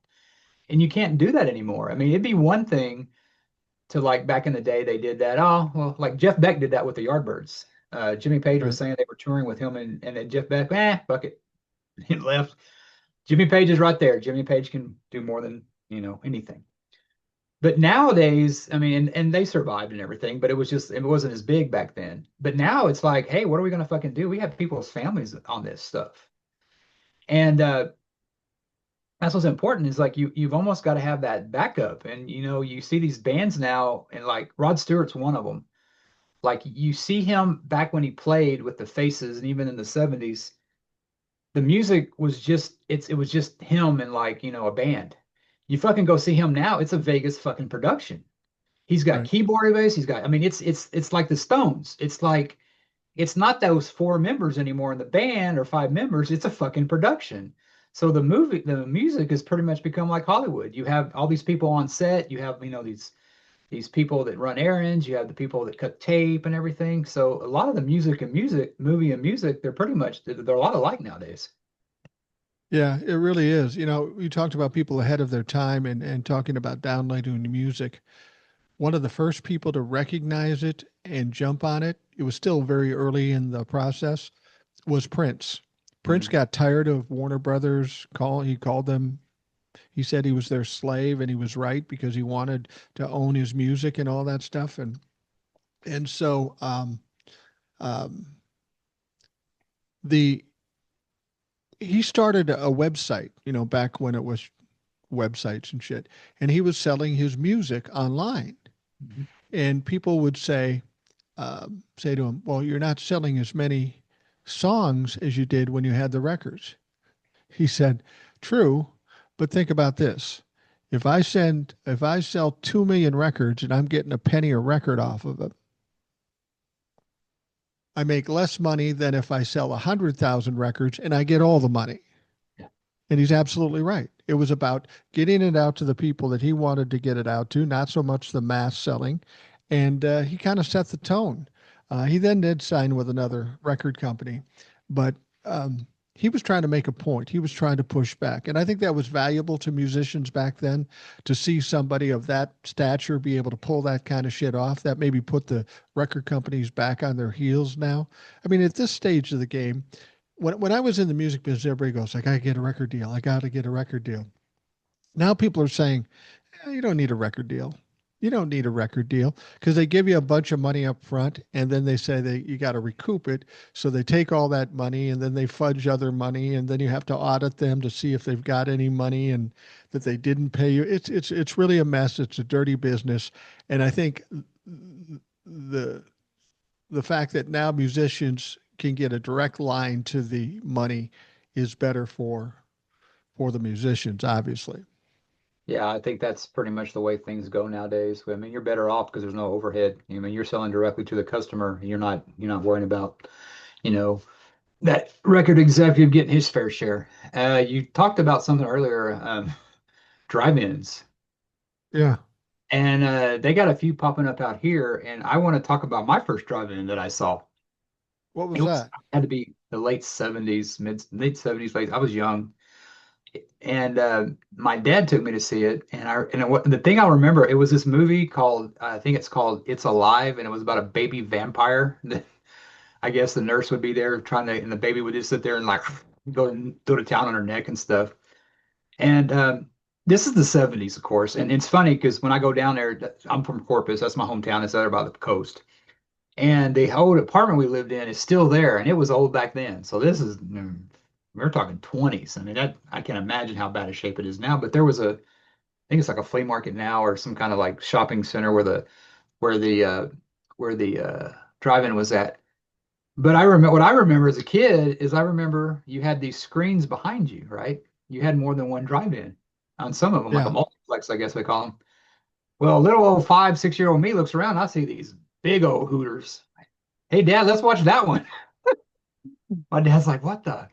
and you can't do that anymore. I mean, it'd be one thing to like back in the day they did that. Oh, well, like Jeff Beck did that with the Yardbirds. Jimmy Page was Right. saying they were touring with him, and then Jeff Beck, fuck it, he left. Jimmy Page is right there. Jimmy Page can do more than anything. But nowadays, I mean, and they survived and everything, but it wasn't as big back then. But now it's like, hey, what are we gonna fucking do? We have people's families on this stuff, and that's what's important is like you've almost got to have that backup. And you see these bands now, and like Rod Stewart's one of them. Like you see him back when he played with the Faces, and even in the 70s, the music was just it was just him and like, a band. You fucking go see him now, it's a Vegas fucking production. He's got Right. keyboard bass, he's got, I mean, it's like the Stones. It's like it's not those four members anymore in the band or five members, it's a fucking production. So the music has pretty much become like Hollywood. You have all these people on set, you have, these people that run errands, you have the people that cut tape and everything. So a lot of the movie and music, they're pretty much they're a lot alike nowadays. Yeah, it really is. You talked about people ahead of their time and talking about downloading the music. One of the first people to recognize it and jump on it, it was still very early in the process, was Prince. Prince Mhm. got tired of Warner Brothers he called them, he said he was their slave, and he was right because he wanted to own his music and all that stuff. And so um, the he started a website, back when it was websites and shit, and he was selling his music online. Mhm. And people would say to him, "Well, you're not selling as many songs as you did when you had the records." He said, "True, but think about this. If I sell 2 million records and I'm getting a penny a record off of it, I make less money than if I sell 100,000 records and I get all the money." Yeah. And he's absolutely right. It was about getting it out to the people that he wanted to get it out to, not so much the mass selling. And he kind of set the tone. He then did sign with another record company, but um, he was trying to make a point. He was trying to push back. And I think that was valuable to musicians back then, to see somebody of that stature be able to pull that kind of shit off. That maybe put the record companies back on their heels now. I mean, at this stage of the game, when I was in the music business, everybody goes, "I gotta get a record deal. I gotta get a record deal." Now people are saying, "You don't need a record deal. You don't need a record deal," because they give you a bunch of money up front, and then they say that you got to recoup it. So they take all that money and then they fudge other money, and then you have to audit them to see if they've got any money and that they didn't pay you. It's really a mess. It's a dirty business, and I think the the fact that now musicians can get a direct line to the money is better for the musicians, obviously. Yeah, I think that's pretty much the way things go nowadays. I mean, you're better off because there's no overhead. I mean, you're selling directly to the customer. You're not worrying about, you know, that record executive getting his fair share. You talked about something earlier, drive-ins, Yeah. and they got a few popping up out here. And I want to talk about my first drive-in that I saw. What It was was that? had to be the late 70s, mid 70s, late. I was young, and my dad took me to see it. The thing I remember, it was this movie called, I think it's called It's Alive, and it was about a baby vampire. I guess the nurse would be there trying to, and the baby would just sit there and like go to town on her neck and stuff. And this is the 70s, of course. And it's funny because when I go down there, I'm from Corpus, that's my hometown, it's there by the coast. And the old apartment we lived in is still there, and it was old back then. So this is, we're talking 20s. I mean, that I can't imagine how bad a shape it is now. But there was I think it's like a flea market now or some kind of like shopping center where the uh, where the drive-in was at. But I remember what I remember as a kid is I remember you had these screens behind you, right? You had more than one drive-in on some of them, like a Yeah. multiplex, I guess they call them. Well, little old 5, 6 year old me looks around, I see these big old hooters. Hey, Dad, let's watch that one. My dad's like, "What the?"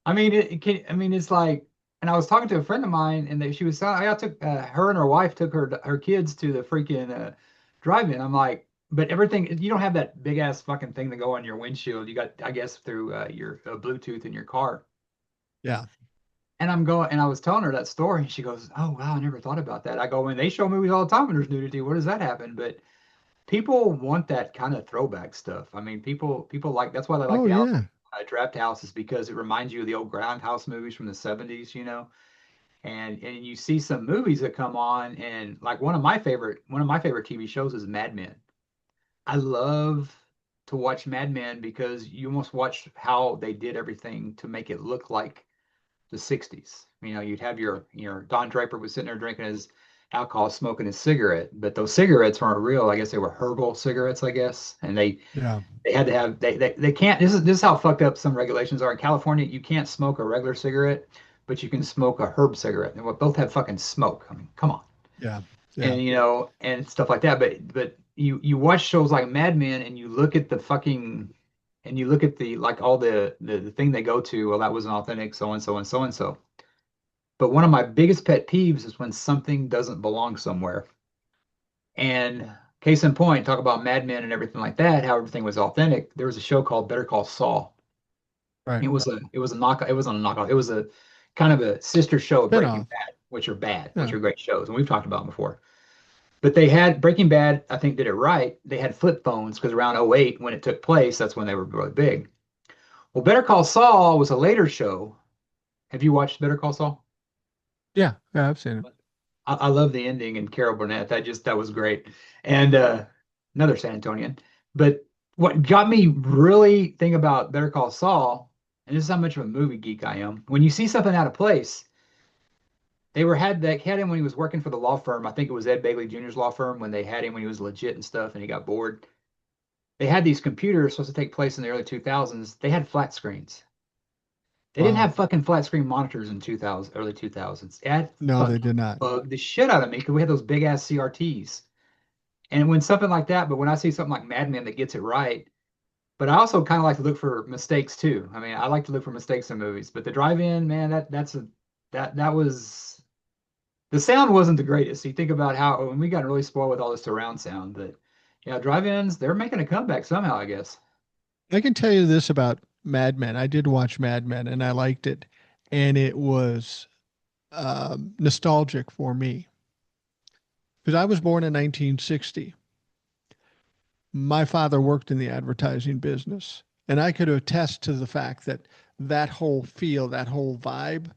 I mean, I mean, it's like, and I was talking to a friend of mine, and she was saying, I took her and her wife took her kids to the freaking drive-in. I'm like, but everything, you don't have that big ass fucking thing to go on your windshield. You got, I guess, through your Bluetooth in your car. Yeah. And I was telling her that story, and she goes, "Oh wow, I never thought about that." I go, "When they show movies all the time when there's nudity, where does that happen?" But people want that kind of throwback stuff. I mean, people like that's why they like Oh, the yeah. Draft House is because it reminds you of the old Groundhouse movies from the 70s, And you see some movies that come on, and like one of my favorite TV shows is Mad Men. I love to watch Mad Men because you almost watch how they did everything to make it look the 60s. You know, you'd have your Don Draper was sitting there drinking his alcohol, smoking his cigarette, but those cigarettes weren't real. I guess they were herbal cigarettes, I guess. And Yeah. they had to have they can't this is how fucked up some regulations are in California. You can't smoke a regular cigarette, but you can smoke a herb cigarette. And we both have fucking smoke. I mean, come on. Yeah. Yeah. And and stuff like that. But you watch shows like Mad Men and you look at the fucking and you look at the like all the thing they go to, well, that wasn't authentic, so and so and so and so. But one of my biggest pet peeves is when something doesn't belong somewhere. And case in point, talk about Mad Men and everything like that, how everything was authentic. There was a show called Better Call Saul. Right. It was a knockoff. It wasn't a knockoff. It was a kind of a sister show of Breaking Spinoff. Bad, which are bad, which Yeah. are great shows, and we've talked about them before. But they had Breaking Bad, I think, did it right. They had flip phones because around '08, when it took place, that's when they were really big. Well, Better Call Saul was a later show. Have you watched Better Call Saul? Yeah. Yeah. I've seen it. I love the ending and Carol Burnett. That was great. And another San Antonian. But what got me really thinking about Better Call Saul, and this is how much of a movie geek I am, when you see something out of place, they had him when he was working for the law firm. I think it was Ed Bailey Jr.'s law firm when they had him when he was legit and stuff and he got bored. They had these computers supposed to take place in the early 2000s. They had flat screens. They didn't Wow. have fucking flat screen monitors in 2000, early 2000s. That No, they fucking did not. bugged the shit out of me because we had those big ass CRTs. And when something like that, but when I see something like Mad Men that gets it right, but I also kind of like to look for mistakes too. I mean, I like to look for mistakes in movies. But the drive-in, man, that was the sound wasn't the greatest. You think about how when we got really spoiled with all the surround sound, but yeah, drive-ins, they're making a comeback somehow, I guess. I can tell you this about Mad Men. I did watch Mad Men and I liked it. And it was nostalgic for me because I was born in 1960. My father worked in the advertising business, and I could attest to the fact that that whole feel, that whole vibe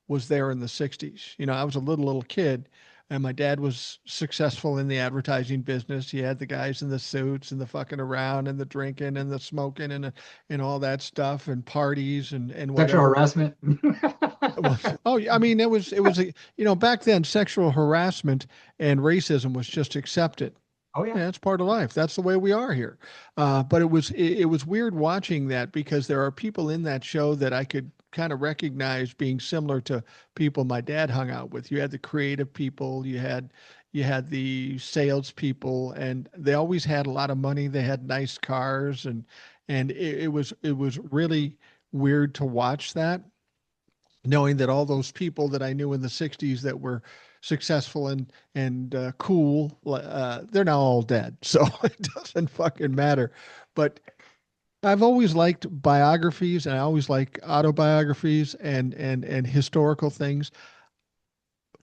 was there in the 60s. You know, I was a little kid, and my dad was successful in the advertising business. He had the guys in the suits and the fucking around and the drinking and the smoking and all that stuff and parties and Sexual whatever. harassment. Well, oh, I mean, it was back then sexual harassment and racism was just accepted. Oh yeah. Yeah, it's part of life. That's the way we are here. But it was weird watching that because there are people in that show that I could kind of recognize being similar to people my dad hung out with. You had the creative people, you had the salespeople, and they always had a lot of money. They had nice cars, and it was really weird to watch that, knowing that all those people that I knew in the 60s that were successful and cool, they're now all dead. So it doesn't fucking matter. But I've always liked biographies and I always like autobiographies and historical things.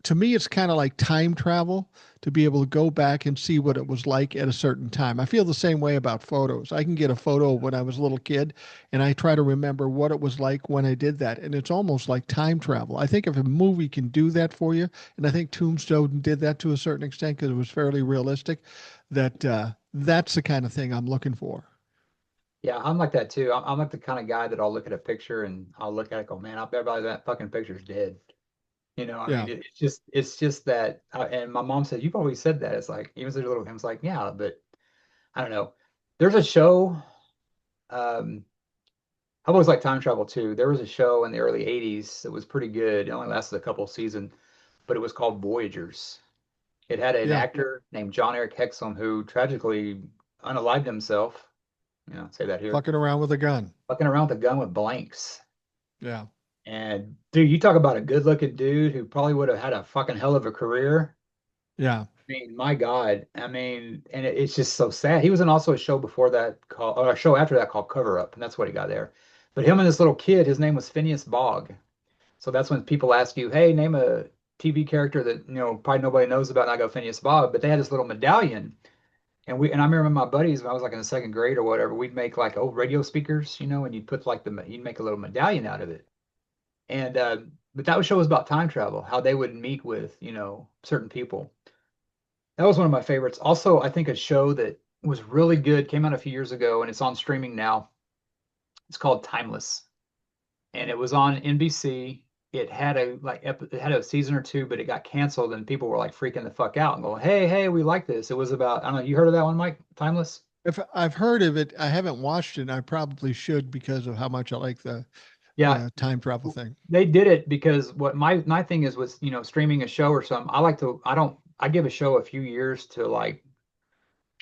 To me, it's kind of like time travel to be able to go back and see what it was like at a certain time. I feel the same way about photos. I can get a photo of when I was a little kid and I try to remember what it was like when I did that. And it's almost like time travel. I think if a movie can do that for you, and I think Tombstone did that to a certain extent because it was fairly realistic, that's the kind of thing I'm looking for. Yeah, I'm like that too. I'm like the kind of guy that I'll look at a picture and I'll look at it and go, man, I bet that fucking picture's dead. I Yeah. mean, it's just that. And my mom said, "You've always said that." It's like even as a little, I was like, "Yeah," but I don't know. There's a show. Um, I've always liked time travel too. There was a show in the early '80s that was pretty good. It only lasted a couple of seasons, but it was called Voyagers. It had an Yeah. actor named John Eric Hexum who tragically unalived himself. Say that here, Fucking around with a gun. fucking around with a gun with blanks. Yeah. And dude, you talk about a good-looking dude who probably would have had a fucking hell of a career. Yeah. I mean, my God. I mean, and it's just so sad. He was in also a show before that called, or a show after that called Cover Up, and that's what he got there. But him and this little kid, his name was Phineas Bogg. So that's when people ask you, hey, name a TV character that, probably nobody knows about, and I go Phineas Bogg. But they had this little medallion. And I remember my buddies, when I was like in the second grade or whatever, we'd make like old radio speakers, and you'd put like you'd make a little medallion out of it. And but that show was about time travel, how they would meet with, certain people. That was one of my favorites. Also, I think a show that was really good came out a few years ago and it's on streaming now. It's called Timeless. And it was on NBC. it had a it had a season or two, but it got canceled and people were like freaking the fuck out and going, "Hey, hey, we like this." It was about, I don't know, you heard of that one, Mike? Timeless? If I've heard of it, I haven't watched it. And I probably should because of how much I like Yeah, the time travel thing. they did it because what my thing is with, streaming a show or something. I give a show a few years to like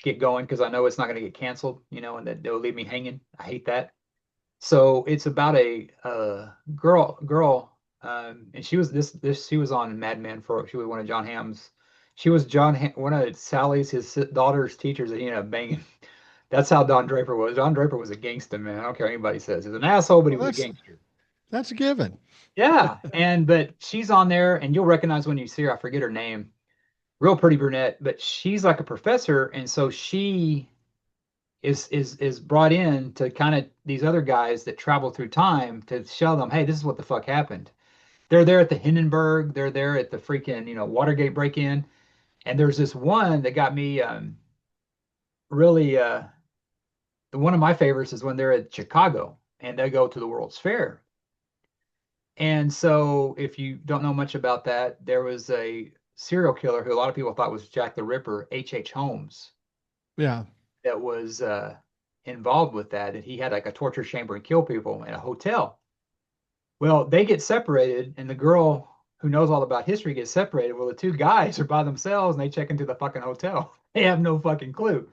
get going because I know it's not going to get canceled, and that they'll leave me hanging. I hate that. So it's about a girl, and she was on Mad Men she was one of John Hamm's. She was one of Sally's his daughter's teachers that he ended up banging. That's how Don Draper was. Don Draper was a gangster, man. I don't care what anybody says. He's an asshole, but he Well, was a gangster. that's a given. Yeah, but she's on there, and you'll recognize when you see her. I forget her name. Real pretty brunette, but she's like a professor, and so she is brought in to kind of these other guys that travel through time to show them, hey, this is what the fuck happened. They're there at the Hindenburg, they're there at the freaking, Watergate break-in, and there's this one that got me really one of my favorites is when they're at Chicago and they go to the World's Fair. And so if you don't know much about that, there was a serial killer who a lot of people thought was Jack the Ripper, H. Holmes, Yeah. that was involved with that, and he had like a torture chamber and kill people in a hotel. Well, they get separated, and the girl who knows all about history gets separated. Well, the two guys are by themselves, and they check into the fucking hotel. They have no fucking clue.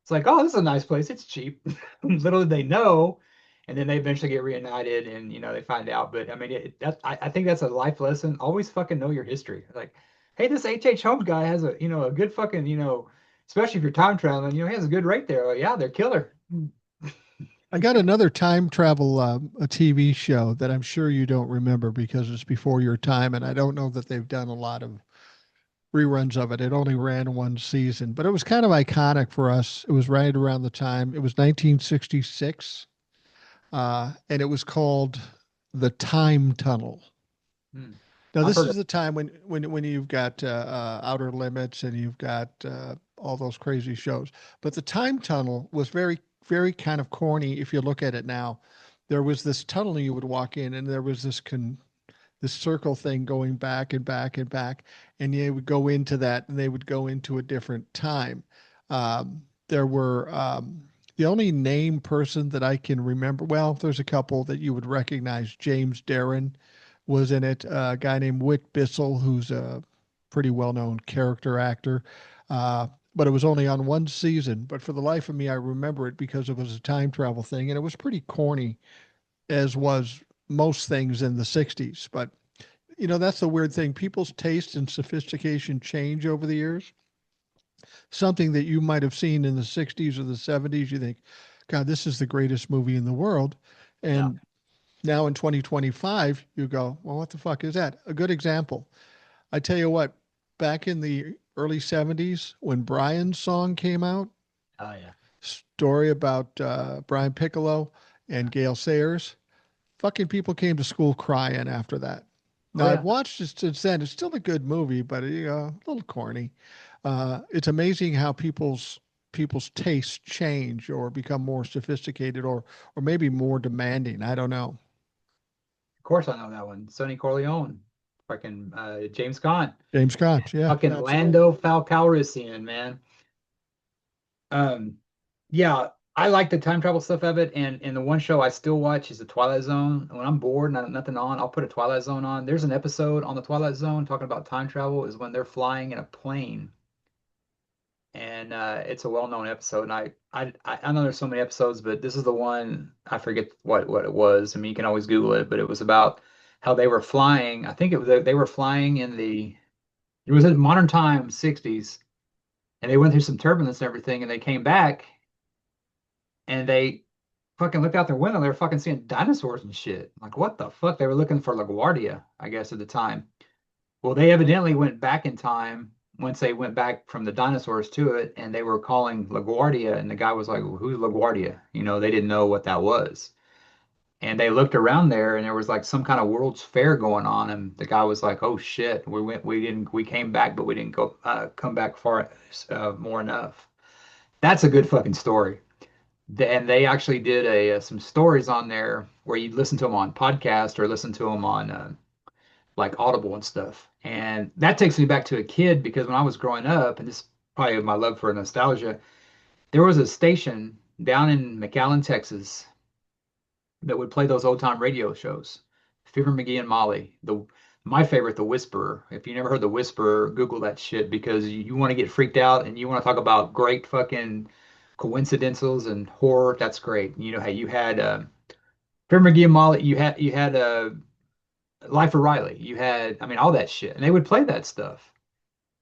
It's like, oh, this is a nice place. It's cheap. Little did they know. And then they eventually get reunited, and they find out. But I mean, I think that's a life lesson. Always fucking know your history. Like, hey, this H. Holmes guy has a good fucking, especially if you're time traveling, he has a good rate there. Like, yeah, they're killer. I got another time travel a TV show that I'm sure you don't remember because it's before your time, and I don't know that they've done a lot of reruns of it. It only ran one season, but it was kind of iconic for us. It was right around the time. It was 1966, and it was called The Time Tunnel. Hmm. Now, I've this heard is of. the time when you've got Outer Limits and you've got all those crazy shows. But the Time Tunnel was very, very kind of corny if you look at it now. There was this tunnel you would walk in, and there was this circle thing going back and back and back, and you would go into that, and they would go into a different time. There were the only name person that I can remember. Well, there's a couple that you would recognize. James Darren was in it. A guy named Whit Bissell, who's a pretty well-known character actor. But it was only on one season. But for the life of me, I remember it because it was a time travel thing, and it was pretty corny, as was most things in the 60s. But that's the weird thing. People's taste and sophistication change over the years. Something that you might have seen in the 60s or the 70s, you think, God, this is the greatest movie in the world. Yeah. And now in 2025, you go, well, what the fuck is that? A good example. I tell you what, back in the early 70s, when Brian's song came out, Oh yeah. story about Brian Piccolo and Gail Sayers, fucking people came to school crying after that. Oh Now I've yeah. watched it since then. It's still a good movie, but a little corny. It's amazing how people's tastes change or become more sophisticated or maybe more demanding. I don't know. Of course I know that one. Sonny Corleone, fucking James Caan, James Scott, yeah, fucking absolutely. Lando Calrissian, man. Um, yeah, I like the time travel stuff of it, and the one show I still watch is the Twilight Zone. When I'm bored and I have nothing on, I'll put a Twilight Zone on. There's an episode on the Twilight Zone talking about time travel is when they're flying in a plane, and it's a well-known episode. And I know there's so many episodes, but this is the one I forget what it was. I mean, you can always Google it, but it was about how they were flying. I think they were flying it was in modern time, 60s, and they went through some turbulence and everything, and they came back and they fucking looked out their window. They were fucking seeing dinosaurs and shit. Like, what the fuck? They were looking for LaGuardia, I guess, at the time. Well, they evidently went back in time once they went back from the dinosaurs to it, and they were calling LaGuardia, and the guy was like, well, "Who's LaGuardia?" They didn't know what that was. And they looked around there, and there was like some kind of World's Fair going on, and the guy was like, "Oh shit, we came back, but we didn't come back far more enough." That's a good fucking story. And they actually did some stories on there where you listen to them on podcast or listen to them on like Audible and stuff. And that takes me back to a kid because when I was growing up, and this is probably my love for nostalgia, there was a station down in McAllen, Texas that would play those old time radio shows. Fibber McGee and Molly. The My favorite, The Whisperer. If you never heard The Whisperer, Google that shit because you want to get freaked out and you want to talk about great fucking coincidentals and horror. That's great. You know how you had Fibber McGee and Molly. You had Life of Riley. You had, I mean, all that shit, and they would play that stuff.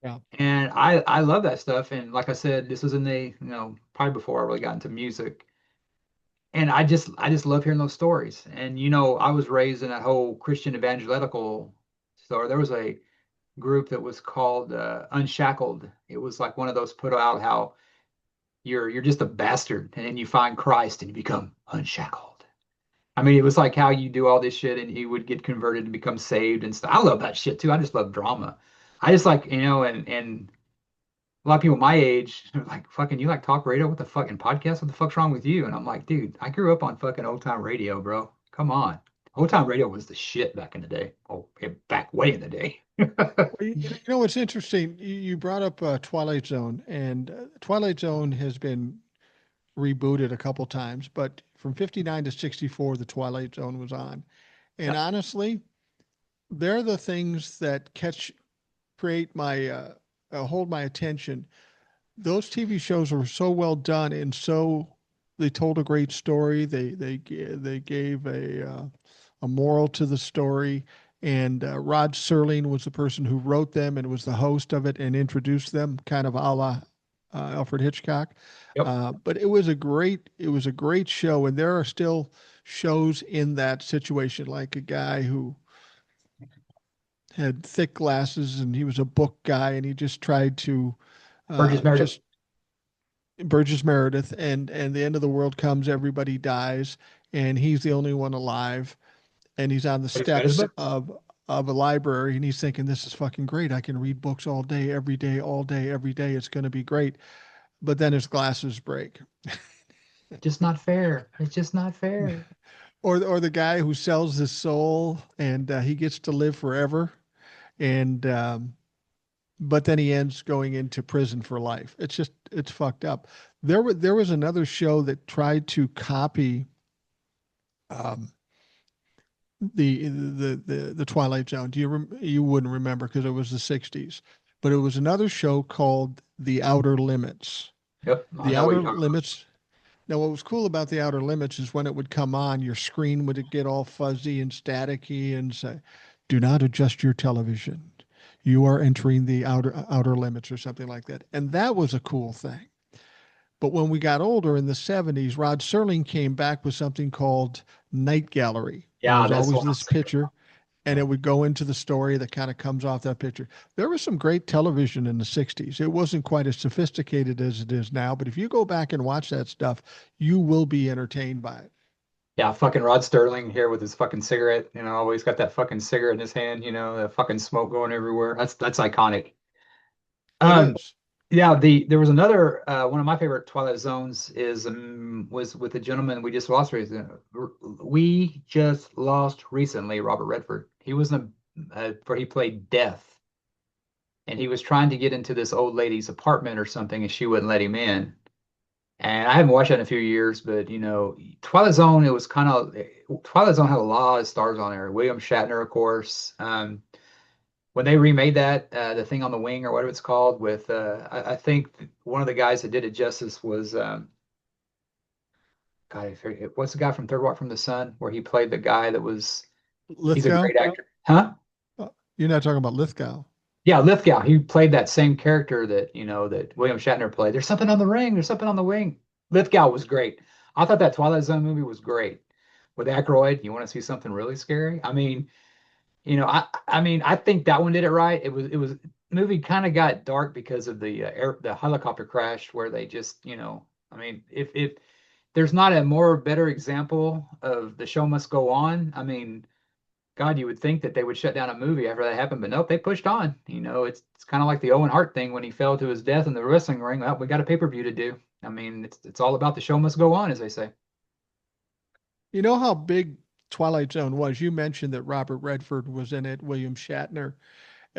Yeah. And I love that stuff. And like I said, this was in the, probably before I really got into music. And I just love hearing those stories. And I was raised in that whole Christian evangelical story. There was a group that was called Unshackled. It was like one of those put out how you're just a bastard and then you find Christ and you become unshackled. I mean, it was like how you do all this shit and he would get converted and become saved and stuff. I love that shit too. I just love drama. I just like, and a lot of people my age are like, fucking, you like talk radio? What the fucking podcast? What the fuck's wrong with you? And I'm like, dude, I grew up on fucking old time radio, bro. Come on. Old time radio was the shit back in the day. Oh, back way in the day. Well, you know what's interesting? You brought up Twilight Zone, and Twilight Zone has been rebooted a couple times, but from 59 to 64, the Twilight Zone was on. And Yep. honestly, they're the things that create my, hold my attention. Those TV shows were so well done and they told a great story. They gave a moral to the story. And Rod Serling was the person who wrote them and was the host of it and introduced them, kind of a la Alfred Hitchcock. Yep. But it was a great show, and there are still shows in that situation, like a guy who had thick glasses and he was a book guy and he just tried to Burgess Meredith. just Burgess Meredith, and the end of the world comes, everybody dies, and he's the only one alive, and he's on the But he's got his steps book. of a library, and he's thinking, this is fucking great. I can read books all day, every day, all day, every day. It's going to be great. But then his glasses break. Just not fair. It's just not fair. Or the guy who sells his soul and he gets to live forever, and but then he ends going into prison for life. It's fucked up. There was another show that tried to copy um, the Twilight Zone. You wouldn't remember because it was the 60s, but it was another show called The Outer Limits. Yep. I The know what Outer you're talking about. Limits. Now, what was cool about The Outer Limits is when it would come on, your screen would get all fuzzy and staticky and say, "Do not adjust your television. You are entering the outer limits," or something like that. And that was a cool thing. But when we got older in the 70s, Rod Serling came back with something called Night Gallery. And it Yeah, was that's always what I was this thinking picture, and it would go into the story that kind of comes off that picture. There was some great television in the 60s. It wasn't quite as sophisticated as it is now, but if you go back and watch that stuff, you will be entertained by it. Yeah, fucking Rod Sterling here with his fucking cigarette. Always got that fucking cigarette in his hand. The fucking smoke going everywhere. That's iconic. It Um, is. yeah, there was another one of my favorite Twilight Zones is was with the gentleman we just lost recently. We just lost recently, Robert Redford. He was in where he played Death, and he was trying to get into this old lady's apartment or something, and she wouldn't let him in. And I haven't watched that in a few years, but Twilight Zone, it was kind of Twilight Zone had a lot of stars on there. William Shatner, of course. When they remade that, the thing on the wing or whatever it's called, with I think one of the guys that did it justice was God, what's the guy from Third Rock from the Sun, where he played the guy that was he's a Lithgow? great actor, huh? You're not talking about Lithgow. Yeah, Lithgow. He played that same character that William Shatner played. There's something on the ring. There's something on the wing. Lithgow was great. I thought that Twilight Zone movie was great. With Aykroyd, you want to see something really scary? I think that one did it right. It was the movie kind of got dark because of the helicopter crash where they just, if there's not a more better example of the show must go on, God, you would think that they would shut down a movie after that happened, but nope, they pushed on. It's kind of like the Owen Hart thing when he fell to his death in the wrestling ring. Well, we got a pay-per-view to do. It's all about the show must go on, as they say. You know how big Twilight Zone was. You mentioned that Robert Redford was in it, William Shatner.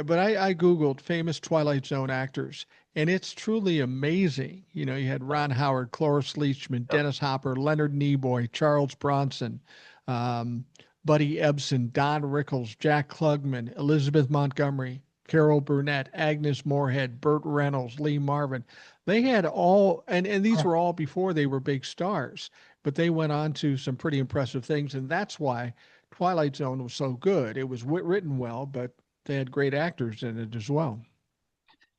But I Googled famous Twilight Zone actors, and it's truly amazing. You had Ron Howard, Cloris Leachman, Yep. Dennis Hopper, Leonard Nimoy, Charles Bronson, um, Buddy Ebsen, Don Rickles, Jack Klugman, Elizabeth Montgomery, Carol Burnett, Agnes Moorehead, Burt Reynolds, Lee Marvin. They had all, and these were all before they were big stars, but they went on to some pretty impressive things, and that's why Twilight Zone was so good. It was written well, but they had great actors in it as well.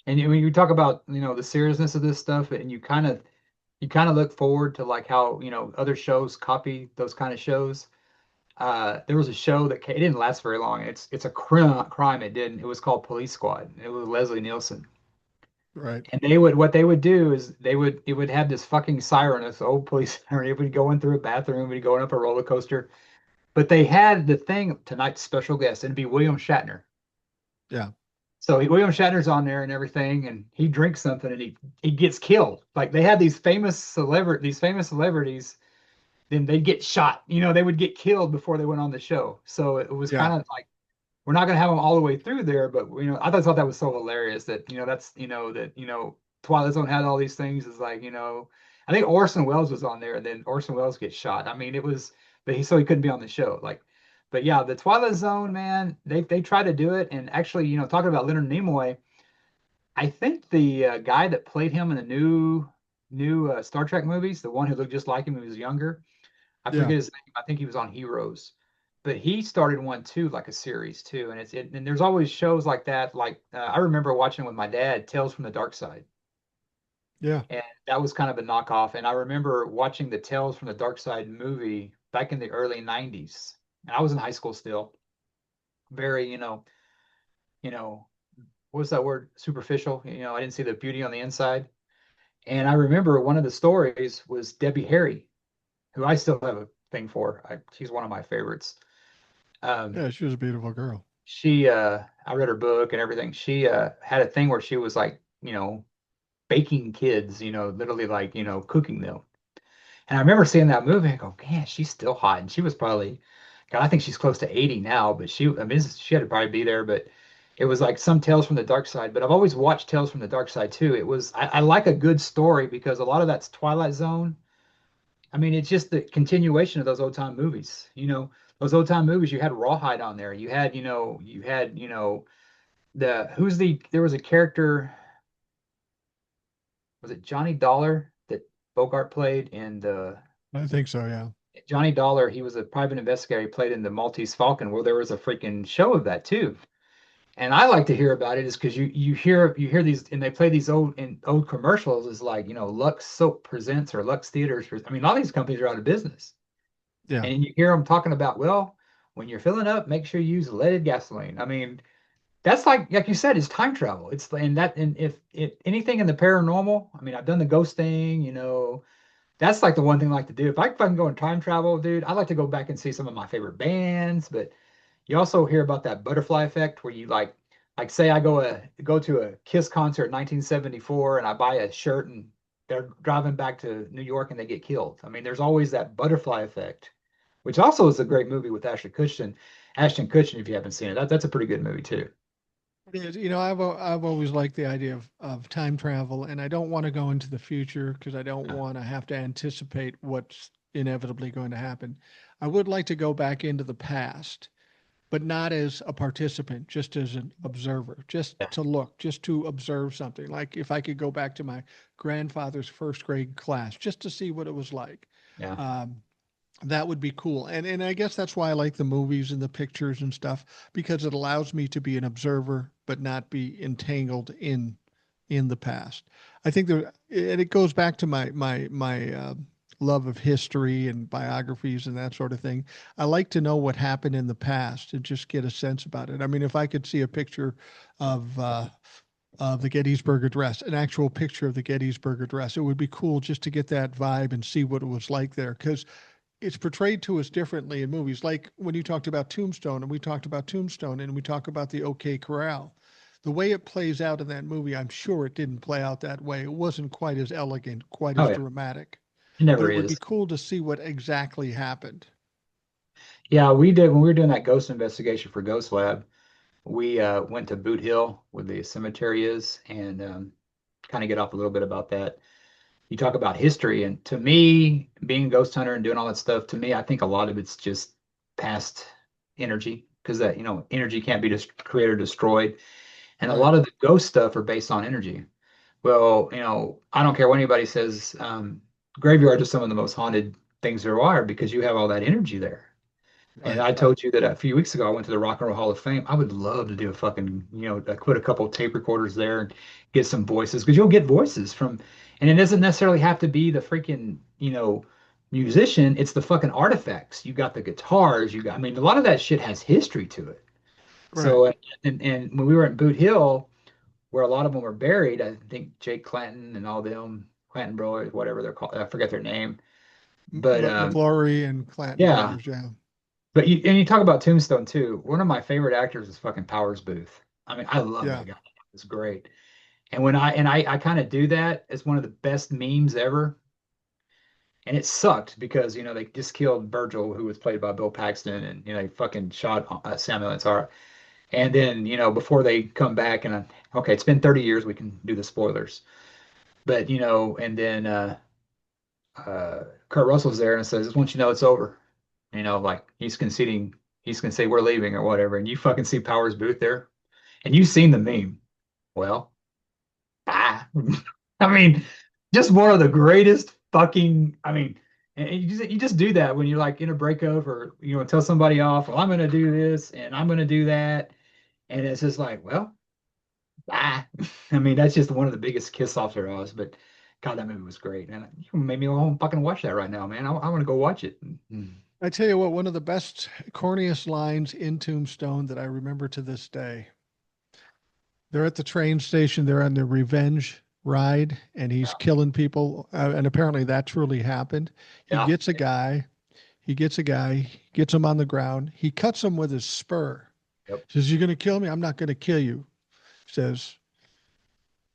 And when you talk about, the seriousness of this stuff, and you kind of look forward to like how, other shows copy those kind of shows. There was a show that it didn't last very long. It's a crime. It didn't. It was called Police Squad. It was Leslie Nielsen. Right. And what they would do is it would have this fucking siren, this old police siren. It would go in through a bathroom, it would go up a roller coaster. But they had the thing, tonight's special guest, and it'd be William Shatner. Yeah. So William Shatner's on there and everything, and he drinks something and he gets killed. Like they had these famous celebrities, then they'd get shot. They would get killed before they went on the show. So it was Yeah. kind of like we're not gonna have them all the way through there, but I thought that was so hilarious that that's that Twilight Zone had all these things. Is like I think Orson Welles was on there, and then Orson Welles gets shot. I mean, it was, but he couldn't be on the show. Like, but yeah, the Twilight Zone, man, they tried to do it, and actually, talking about Leonard Nimoy, I think the guy that played him in the new Star Trek movies, the one who looked just like him when he was younger, I Yeah. forget his name. I think he was on Heroes, but he started one too, like a series too. And there's always shows like that. Like I remember watching with my dad, Tales from the Dark Side, Yeah. and that was kind of a knockoff. And I remember watching the Tales from the Dark Side movie back in the early '90s. And I was in high school still. Very, you know, what's that word? Superficial. I didn't see the beauty on the inside. And I remember one of the stories was Debbie Harry, who I still have a thing for. She's one of my favorites. Um, Yeah. She was a beautiful girl. I read her book and everything. She had a thing where she was like, baking kids, literally like, cooking them. And I remember seeing that movie and go, man, she's still hot. And she was probably, God, I think she's close to 80 now, but I mean, she had to probably be there, but it was like some Tales from the Dark Side. But I've always watched Tales from the Dark Side too. I like a good story because a lot of that's Twilight Zone. I mean, it's just the continuation of those old time movies. Those old time movies, you had Rawhide on there. You had there was a character, was it Johnny Dollar that Bogart played in the I think so. Yeah. Johnny Dollar, he was a private investigator. He played in the Maltese Falcon. Well, there was a freaking show of that too. And I like to hear about it is because you hear these and they play these old commercials is like, Lux Soap presents or Lux Theaters. I mean, all these companies are out of business. Yeah. And you hear them talking about, well, when you're filling up, make sure you use leaded gasoline. I mean, that's like you said, it's time travel. And if anything in the paranormal, I mean, I've done the ghost thing, that's like the one thing I like to do. If I can go in time travel, dude, I like to go back and see some of my favorite bands. But you also hear about that butterfly effect where you like say I go to a Kiss concert in 1974 and I buy a shirt and they're driving back to New York and they get killed. I mean, there's always that butterfly effect, which also is a great movie with Ashton Kutcher. Ashton Kutcher, if you haven't seen it, that's a pretty good movie too. I've always liked the idea of time travel, and I don't want to go into the future because I don't Yeah. want to have to anticipate what's inevitably going to happen. I would like to go back into the past, but not as a participant, just as an observer, just Yeah. to look, just to observe something. Like if I could go back to my grandfather's first grade class, just to see what it was like. Yeah. Um, that would be cool. And I guess that's why I like the movies and the pictures and stuff, because it allows me to be an observer but not be entangled in the past. I think there, and it goes back to my love of history and biographies and that sort of thing. I like to know what happened in the past and just get a sense about it. I mean, if I could see a picture of the Gettysburg Address, an actual picture of the Gettysburg Address, it would be cool just to get that vibe and see what it was like there. Because it's portrayed to us differently in movies. Like when you talked about Tombstone, and we talked about Tombstone, and we talk about the OK Corral. The way it plays out in that movie, I'm sure it didn't play out that way. It wasn't quite as elegant, quite Oh as yeah. dramatic. It But never it would be is. cool to see what exactly happened. Yeah, we did when we were doing that ghost investigation for Ghost Lab. We went to Boot Hill, where the cemetery is, and kind of get off a little bit about that. You talk about history, and to me, being a ghost hunter and doing all that stuff, to me, I think a lot of it's just past energy because that energy can't be just created or destroyed, and a Right. lot of the ghost stuff are based on energy. Well, I don't care what anybody says. Graveyards are some of the most haunted things there are because you have all that energy there. And Right. I told you that a few weeks ago I went to the Rock and Roll Hall of Fame. I would love to do a put a couple tape recorders there and get some voices because you'll get voices from, and it doesn't necessarily have to be the freaking, musician. It's the fucking artifacts. You got the guitars. I mean, a lot of that shit has history to it. Right. So, and when we were at Boot Hill, where a lot of them were buried, I think Jake Clanton and all them, Clanton brothers, whatever they're called, I forget their name. But McGlory and Clanton yeah. brothers. Yeah. But you talk about Tombstone too. One of my favorite actors is fucking Powers Booth. I mean, I love Yeah. that guy. It's great. And I kind of do that as one of the best memes ever. And it sucked because they just killed Virgil, who was played by Bill Paxton, and they fucking shot Samuel Ansara. And then before they come back and okay, it's been 30 years. We can do the spoilers. But and then Kurt Russell's there and says, "Just want you to know it's over." Like he's conceding, he's gonna say we're leaving or whatever, and you fucking see Powers Booth there, and you've seen the meme. Well, ah, I mean, just one of the greatest fucking. I mean, and you just do that when you're like in a breakup or tell somebody off. Well, I'm gonna do this and I'm gonna do that, and it's just like, well, ah. I mean, that's just one of the biggest kiss offs there was. But God, that movie was great, and you made me want to fucking watch that right now, man. I want to go watch it. I tell you what, one of the best, corniest lines in Tombstone that I remember to this day. They're at the train station. They're on the revenge ride, and he's killing people. And apparently, that truly happened. He Yeah. gets a guy. He gets a guy. Gets him on the ground. He cuts him with his spur. Yep. Says, "You're going to kill me? I'm not going to kill you." Says,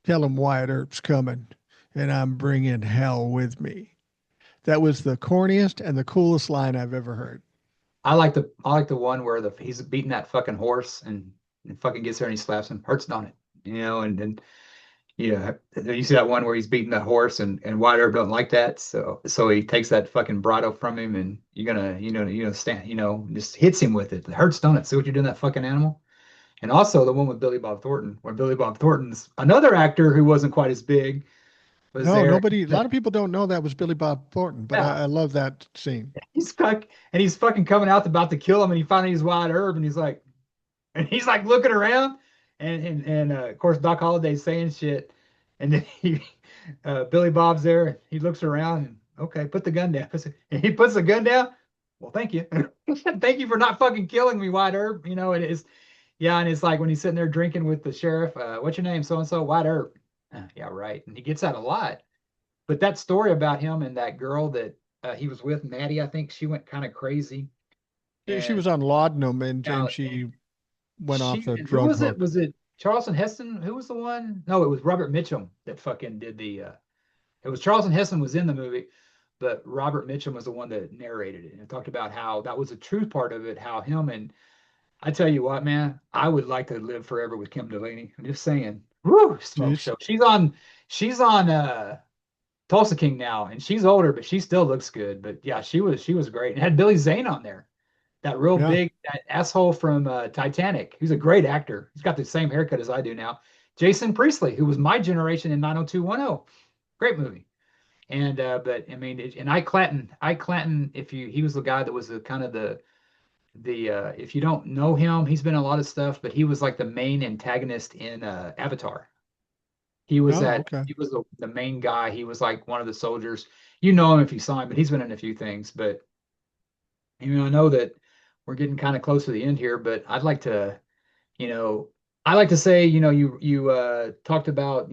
"Tell him Wyatt Earp's coming, and I'm bringing hell with me." That was the corniest and the coolest line I've ever heard. I like the one where he's beating that fucking horse and fucking gets there and he slaps him. Hurts, don't it? And then you see that one where he's beating that horse and Wyatt Earp don't like that. So he takes that fucking bridle from him and you're gonna, stand, just hits him with it. It hurts, don't it? See what you're doing, that fucking animal? And also the one with Billy Bob Thornton, where Billy Bob Thornton's another actor who wasn't quite as big was No, there. nobody, a lot of people don't know that was Billy Bob Thornton, but Yeah. I love that scene. He's fucking coming out about to kill him and he finally he's Wyatt Earp and he's like looking around, and of course Doc Holliday's saying shit, and then Billy Bob's there. He looks around and okay, put the gun down. And he puts the gun down. Well, thank you, thank you for not fucking killing me, Wyatt Earp. It is, yeah, and it's like when he's sitting there drinking with the sheriff. What's your name? So and so, Wyatt Earp. Yeah, right. And he gets that a lot. But that story about him and that girl that he was with, Maddie, I think she went kind of crazy, She and was on laudanum and uh, she went off she the and who drug was it? hook. Was it Charleston Heston? Who was the one? No, it was Robert Mitchum that fucking did the. It was Charleston Heston was in the movie, but Robert Mitchum was the one that narrated it and talked about how that was a true part of it. How him and I tell you what, man, I would like to live forever with Kim Delaney. I'm just saying. Woo, smoke She's show. She's on Tulsa King now, and she's older, but she still looks good. But yeah, she was great. And had Billy Zane on there, that real yeah. big that asshole from Titanic. He's a great actor. He's got the same haircut as I do now. Jason Priestley, who was my generation in 90210. Great movie. And but I mean, and Ike Clanton, he was the guy that was the kind of the if you don't know him, he's been in a lot of stuff, but he was like the main antagonist in Avatar. Oh, okay. He was the main guy. He was like one of the soldiers. You know him if you saw him, but he's been in a few things. But I know that we're getting kind of close to the end here, but you know, I like to say, you talked about,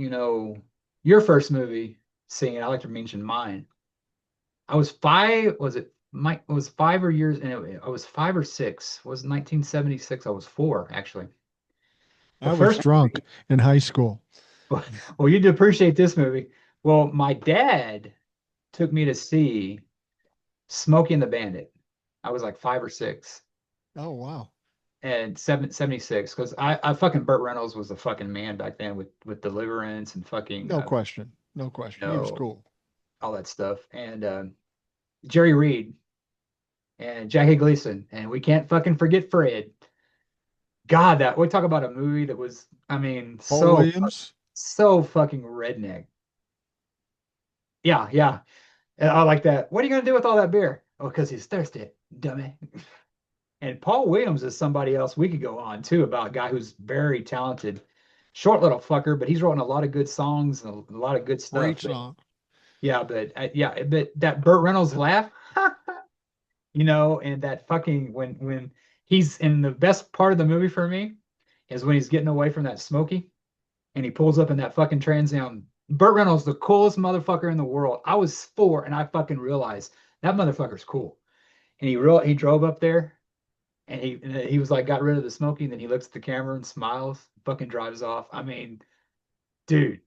your first movie seeing it. I like to mention mine. I was five, was it Mike was 5 or years, and I was 5 or 6. Was 1976. I was 4, actually. The I was first drunk movie, in high school. well, you'd appreciate this movie. Well, my dad took me to see Smokey and the Bandit. I was like 5 or 6. Oh, wow. And 76, because I fucking Burt Reynolds was a fucking man back then with Deliverance and fucking No question. No you question. He was know cool. all that stuff. And Jerry Reed and Jackie Gleason, and we can't fucking forget Fred. God, that we talk about a movie that was, I mean, Paul Williams. so fucking redneck. Yeah, yeah. And I like that. What are you gonna do with all that beer? Oh, because he's thirsty, dummy. And Paul Williams is somebody else we could go on too about a guy who's very talented, short little fucker, but he's written a lot of good songs and a lot of good Great stuff. But song. yeah, but that Burt Reynolds laugh, and that fucking when he's in the best part of the movie for me is when he's getting away from that Smokey and he pulls up in that fucking Trans Am. Burt Reynolds, the coolest motherfucker in the world. I was 4 and I fucking realized that motherfucker's cool. And he drove up there and he was like got rid of the smoking, then he looks at the camera and smiles, fucking drives off. I mean, dude,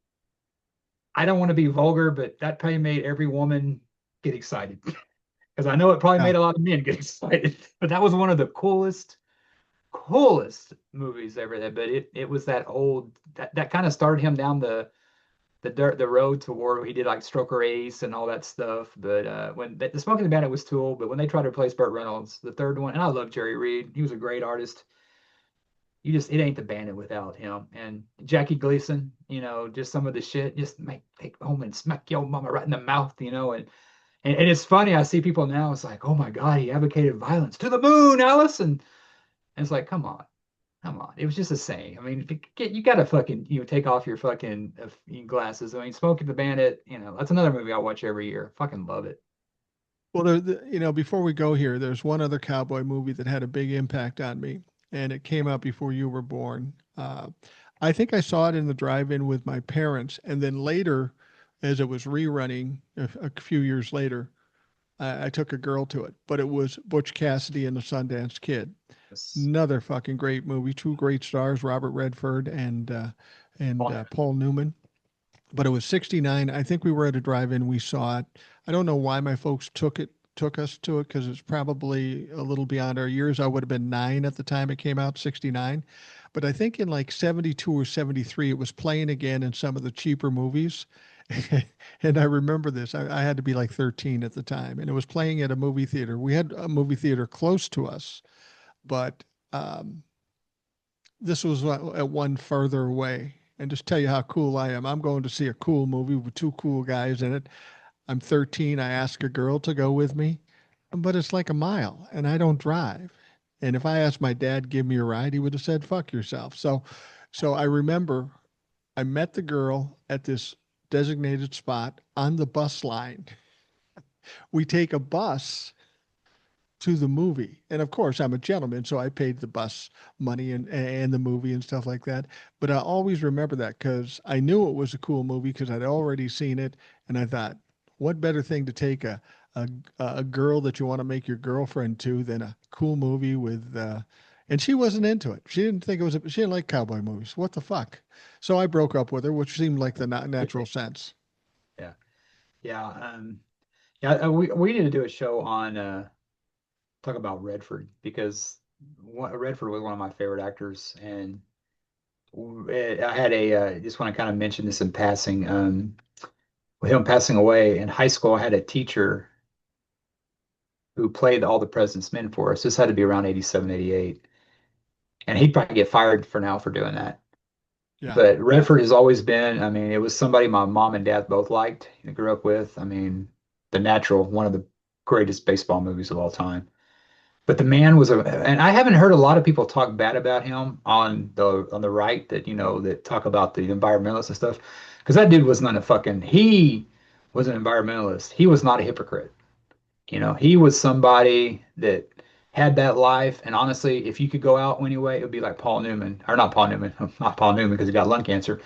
I don't want to be vulgar, but that probably made every woman get excited. Because I know it probably Yeah. made a lot of men get excited. But that was one of the coolest movies ever. But it was that old that kind of started him down the road to where he did like Stroker Ace and all that stuff. But when the Smoking the Bandit was too old, but when they tried to replace Burt Reynolds, the third one, and I love Jerry Reed, he was a great artist. It ain't the Bandit without him. And Jackie Gleason, just some of the shit, just take home and smack your mama right in the mouth, and it's funny. I see people now. It's like, oh my God, he advocated violence to the moon, Alice, and it's like, come on. Come on. It was just a saying. I mean, if you gotta fucking, take off your fucking glasses. I mean, Smokey the Bandit, that's another movie I watch every year. Fucking love it. Well, before we go here, there's one other cowboy movie that had a big impact on me, and it came out before you were born. I think I saw it in the drive-in with my parents, and then later, as it was rerunning a few years later, I took a girl to it. But it was Butch Cassidy and the Sundance Kid. Yes. Another fucking great movie. Two great stars, Robert Redford and Paul Newman. But it was 69. I think we were at a drive-in. We saw it. I don't know why my folks took us to it because it's probably a little beyond our years. I would have been 9 at the time it came out, 69. But I think in like 72 or 73, it was playing again in some of the cheaper movies. And I remember this. I had to be like 13 at the time, and it was playing at a movie theater. We had a movie theater close to us, but um, this was at one further away. And just tell you how cool I am. I'm going to see a cool movie with two cool guys in it. I'm 13. I ask a girl to go with me, but it's like a mile and I don't drive. And if I asked my dad, give me a ride, he would have said, fuck yourself. So I remember I met the girl at this designated spot on the bus line. We take a bus to the movie. And of course, I'm a gentleman, so I paid the bus money and the movie and stuff like that. But I always remember that because I knew it was a cool movie because I'd already seen it, and I thought, what better thing to take a girl that you want to make your girlfriend to than a cool movie with. And she wasn't into it. She didn't think it was. She didn't like cowboy movies. What the fuck? So I broke up with her, which seemed like the natural sense. Yeah. Yeah. Yeah. We need to do a show on talk about Redford because Redford was one of my favorite actors, and I had just want to kind of mention this in passing. With him passing away in high school, I had a teacher who played all the President's Men for us. This had to be around 87, 88. And he'd probably get fired for now for doing that. Yeah. But Redford has always been, I mean, it was somebody my mom and dad both liked and grew up with. I mean, The Natural, one of the greatest baseball movies of all time. But the man was and I haven't heard a lot of people talk bad about him on the right that that talk about the environmentalists and stuff, because that dude was not a fucking he was an environmentalist. He was not a hypocrite. He was somebody that had that life. And honestly, if you could go out anyway, it would be like Paul Newman, or not Paul Newman, not Paul Newman because he got lung cancer,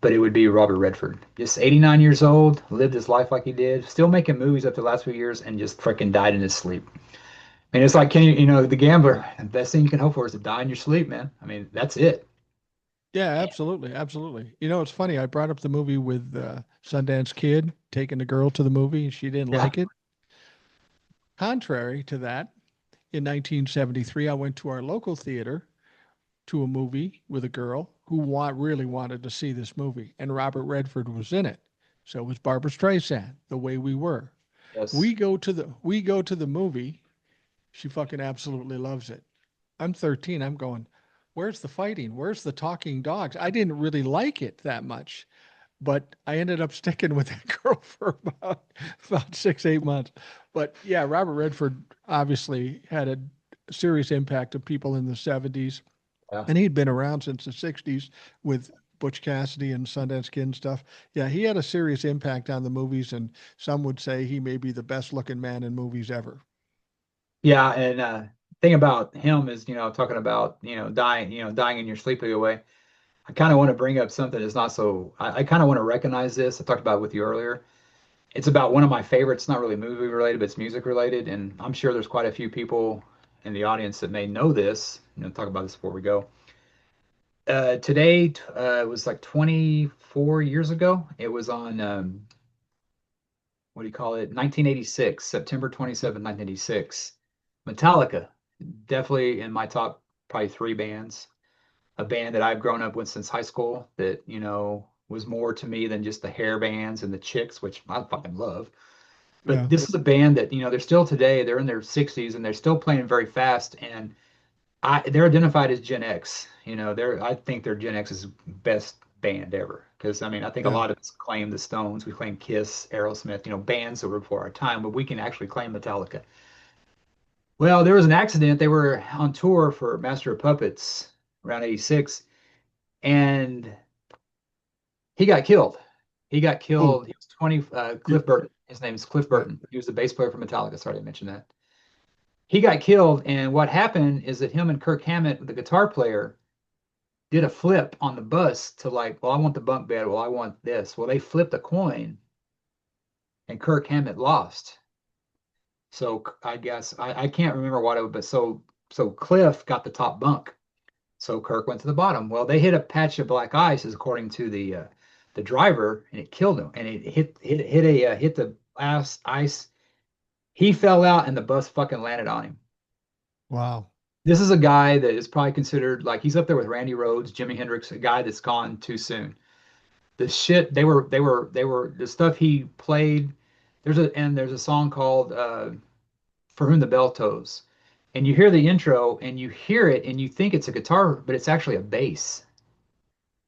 but it would be Robert Redford. Just 89 years old, lived his life like he did, still making movies up the last few years, and just freaking died in his sleep. I mean, it's like, the gambler, the best thing you can hope for is to die in your sleep, man. I mean, that's it. Yeah, absolutely, absolutely. It's funny. I brought up the movie with Sundance Kid taking the girl to the movie, and she didn't Yeah. like it. Contrary to that, in 1973, I went to our local theater to a movie with a girl who really wanted to see this movie, and Robert Redford was in it. So was Barbara Streisand, The Way We Were. Yes. We go to the movie. She fucking absolutely loves it. I'm 13. I'm going, where's the fighting? Where's the talking dogs? I didn't really like it that much, but I ended up sticking with that girl for about 6, 8 months. But yeah, Robert Redford obviously had a serious impact on people in the 70s, Yeah. and he'd been around since the 60s with Butch Cassidy and Sundance Kid and stuff. Yeah, he had a serious impact on the movies, and some would say he may be the best looking man in movies ever. Yeah, and thing about him is, talking about, dying, dying in your sleep away. I kind of want to bring up something that's not so. I kind of want to recognize this. I talked about it with you earlier. It's about one of my favorites. It's not really movie related, but it's music related, and I'm sure there's quite a few people in the audience that may know this. Talk about this before we go. Today, it was like 24 years ago. It was on what do you call it? 1986, September 27, 1986. Metallica, definitely in my top probably three bands. A band that I've grown up with since high school that, was more to me than just the hair bands and the chicks, which I fucking love. But Yeah. this is a band that, they're still today, they're in their 60s and they're still playing very fast. And they're identified as Gen X. I think they're Gen X's best band ever. Because I mean, I think a Yeah. lot of us claim the Stones, we claim Kiss, Aerosmith, bands that were before our time, but we can actually claim Metallica. Well, there was an accident. They were on tour for Master of Puppets around 86, and he got killed. He got Oh, killed. He was 20, yeah. Cliff Burton. His name is Cliff Yeah. Burton. He was the bass player for Metallica. Sorry to mention that. He got killed, and what happened is that him and Kirk Hammett, the guitar player, did a flip on the bus to like, well, I want the bunk bed. Well, I want this. Well, they flipped a coin, and Kirk Hammett lost. So I guess I can't remember what it was, but so Cliff got the top bunk. So Kirk went to the bottom. Well, they hit a patch of black ice, as according to the driver, and it killed him. And it hit the ice. He fell out, and the bus fucking landed on him. Wow. This is a guy that is probably considered like he's up there with Randy Rhoads, Jimi Hendrix, a guy that's gone too soon. The shit they were the stuff he played. There's a song called "For Whom the Bell Tolls," and you hear the intro and you hear it and you think it's a guitar, but it's actually a bass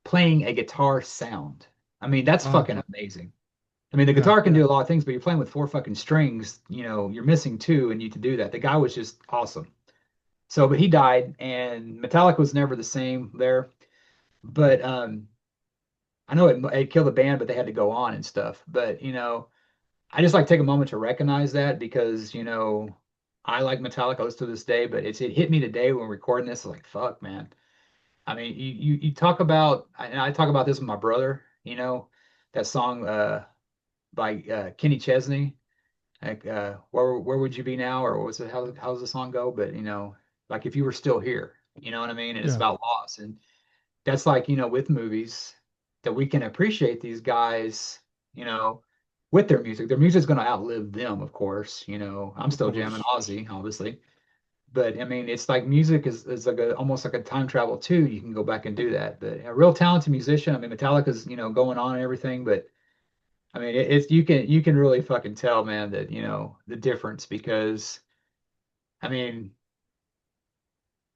playing a guitar sound. I mean, that's Wow. fucking amazing. I mean, the Yeah. guitar can do a lot of things, but you're playing with four fucking strings, you're missing two and you to do that. The guy was just awesome. So, but he died and Metallica was never the same there. But I know it killed the band, but they had to go on and stuff. But, I just like take a moment to recognize that because, I like Metallica to this day, but it hit me today when recording this. Like, fuck, man. I mean, you talk about, and I talk about this with my brother, that song by Kenny Chesney, like where would you be now, or what was it? How does the song go? But like if you were still here, you know what I mean? And it's Yeah. about loss, and that's like with movies that we can appreciate these guys, you know, with their music. Their music's going to outlive them, of course. I'm Of still jamming course. Ozzy, obviously. But I mean, it's like music is like almost like a time travel too. You can go back and do that. But a real talented musician. I mean, Metallica's going on and everything. But I mean, it's you can really fucking tell, man, that the difference because I mean,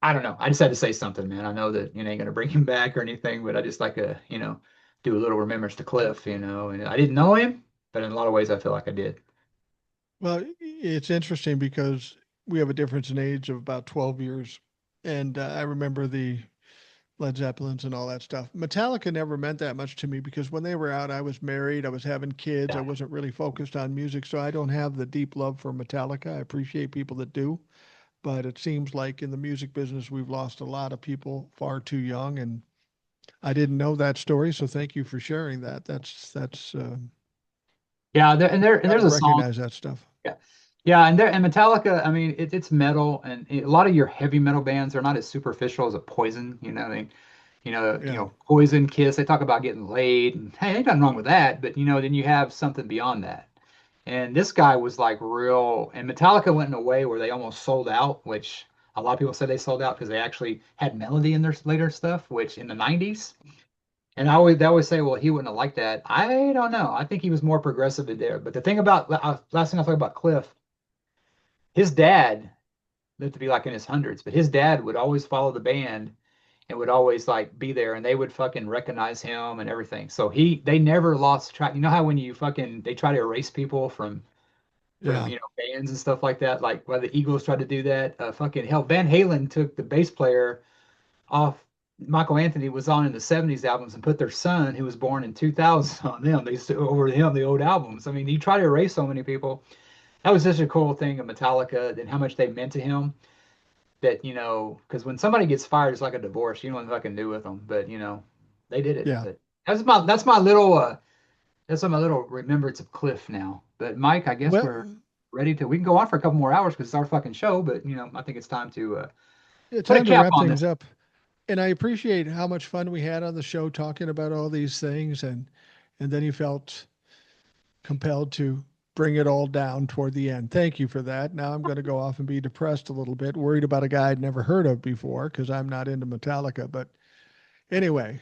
I don't know. I just had to say something, man. I know that ain't gonna bring him back or anything, but I just like to do a little remembrance to Cliff. And I didn't know him, but in a lot of ways, I feel like I did. Well, it's interesting because we have a difference in age of about 12 years. And I remember the Led Zeppelins and all that stuff. Metallica never meant that much to me because when they were out, I was married, I was having kids, I Yeah. wasn't really focused on music. So I don't have the deep love for Metallica. I appreciate people that do. But it seems like in the music business, we've lost a lot of people far too young. And I didn't know that story. So thank you for sharing that. Yeah, and Got to there's a song. recognize that stuff. Yeah. Yeah, and Metallica, I mean, it's metal, and a lot of your heavy metal bands are not as superficial as a Poison. Yeah. Poison, Kiss. They talk about getting laid, and hey, ain't nothing wrong with that. But then you have something beyond that, And this guy was like real. And Metallica went in a way where they almost sold out, which a lot of people say they sold out because they actually had melody in their later stuff, which in the 90s. And they always say, well, he wouldn't have liked that. I don't know. I think he was more progressive in there. But the thing about last thing I talk about Cliff, his dad lived to be like in his hundreds, but his dad would always follow the band and would always like be there, and they would fucking recognize him and everything. So they never lost track. You know how when you fucking they try to erase people from Yeah. bands and stuff like that, like why the Eagles tried to do that. Fucking hell, Van Halen took the bass player off. Michael Anthony was on in the '70s albums and put their son, who was born in 2000, on them. They used to over him the old albums. I mean, he tried to erase so many people. That was such a cool thing of Metallica and how much they meant to him. That because when somebody gets fired, it's like a divorce. You don't know what fucking do with them, but they did it. Yeah. But that's my little remembrance of Cliff now. But Mike, I guess Well, we're ready to. We can go on for a couple more hours because it's our fucking show. But I think it's time to yeah, put a time to cap wrap on this. things up. And I appreciate how much fun we had on the show talking about all these things, and then you felt compelled to bring it all down toward the end. Thank you for that. Now I'm going to go off and be depressed a little bit, worried about a guy I'd never heard of before because I'm not into Metallica. But anyway,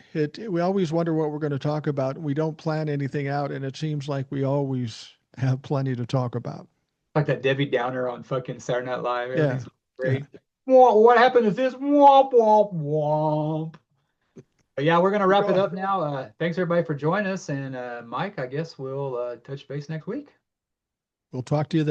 we always wonder what we're going to talk about. We don't plan anything out, and it seems like we always have plenty to talk about. Like that Debbie Downer on fucking Saturday Night Live. Yeah, Everything's yeah. great. What happened is this? Womp womp womp. But yeah, we're gonna wrap it Go. up now. Thanks everybody for joining us, and Mike, I guess we'll touch base next week. We'll talk to you then.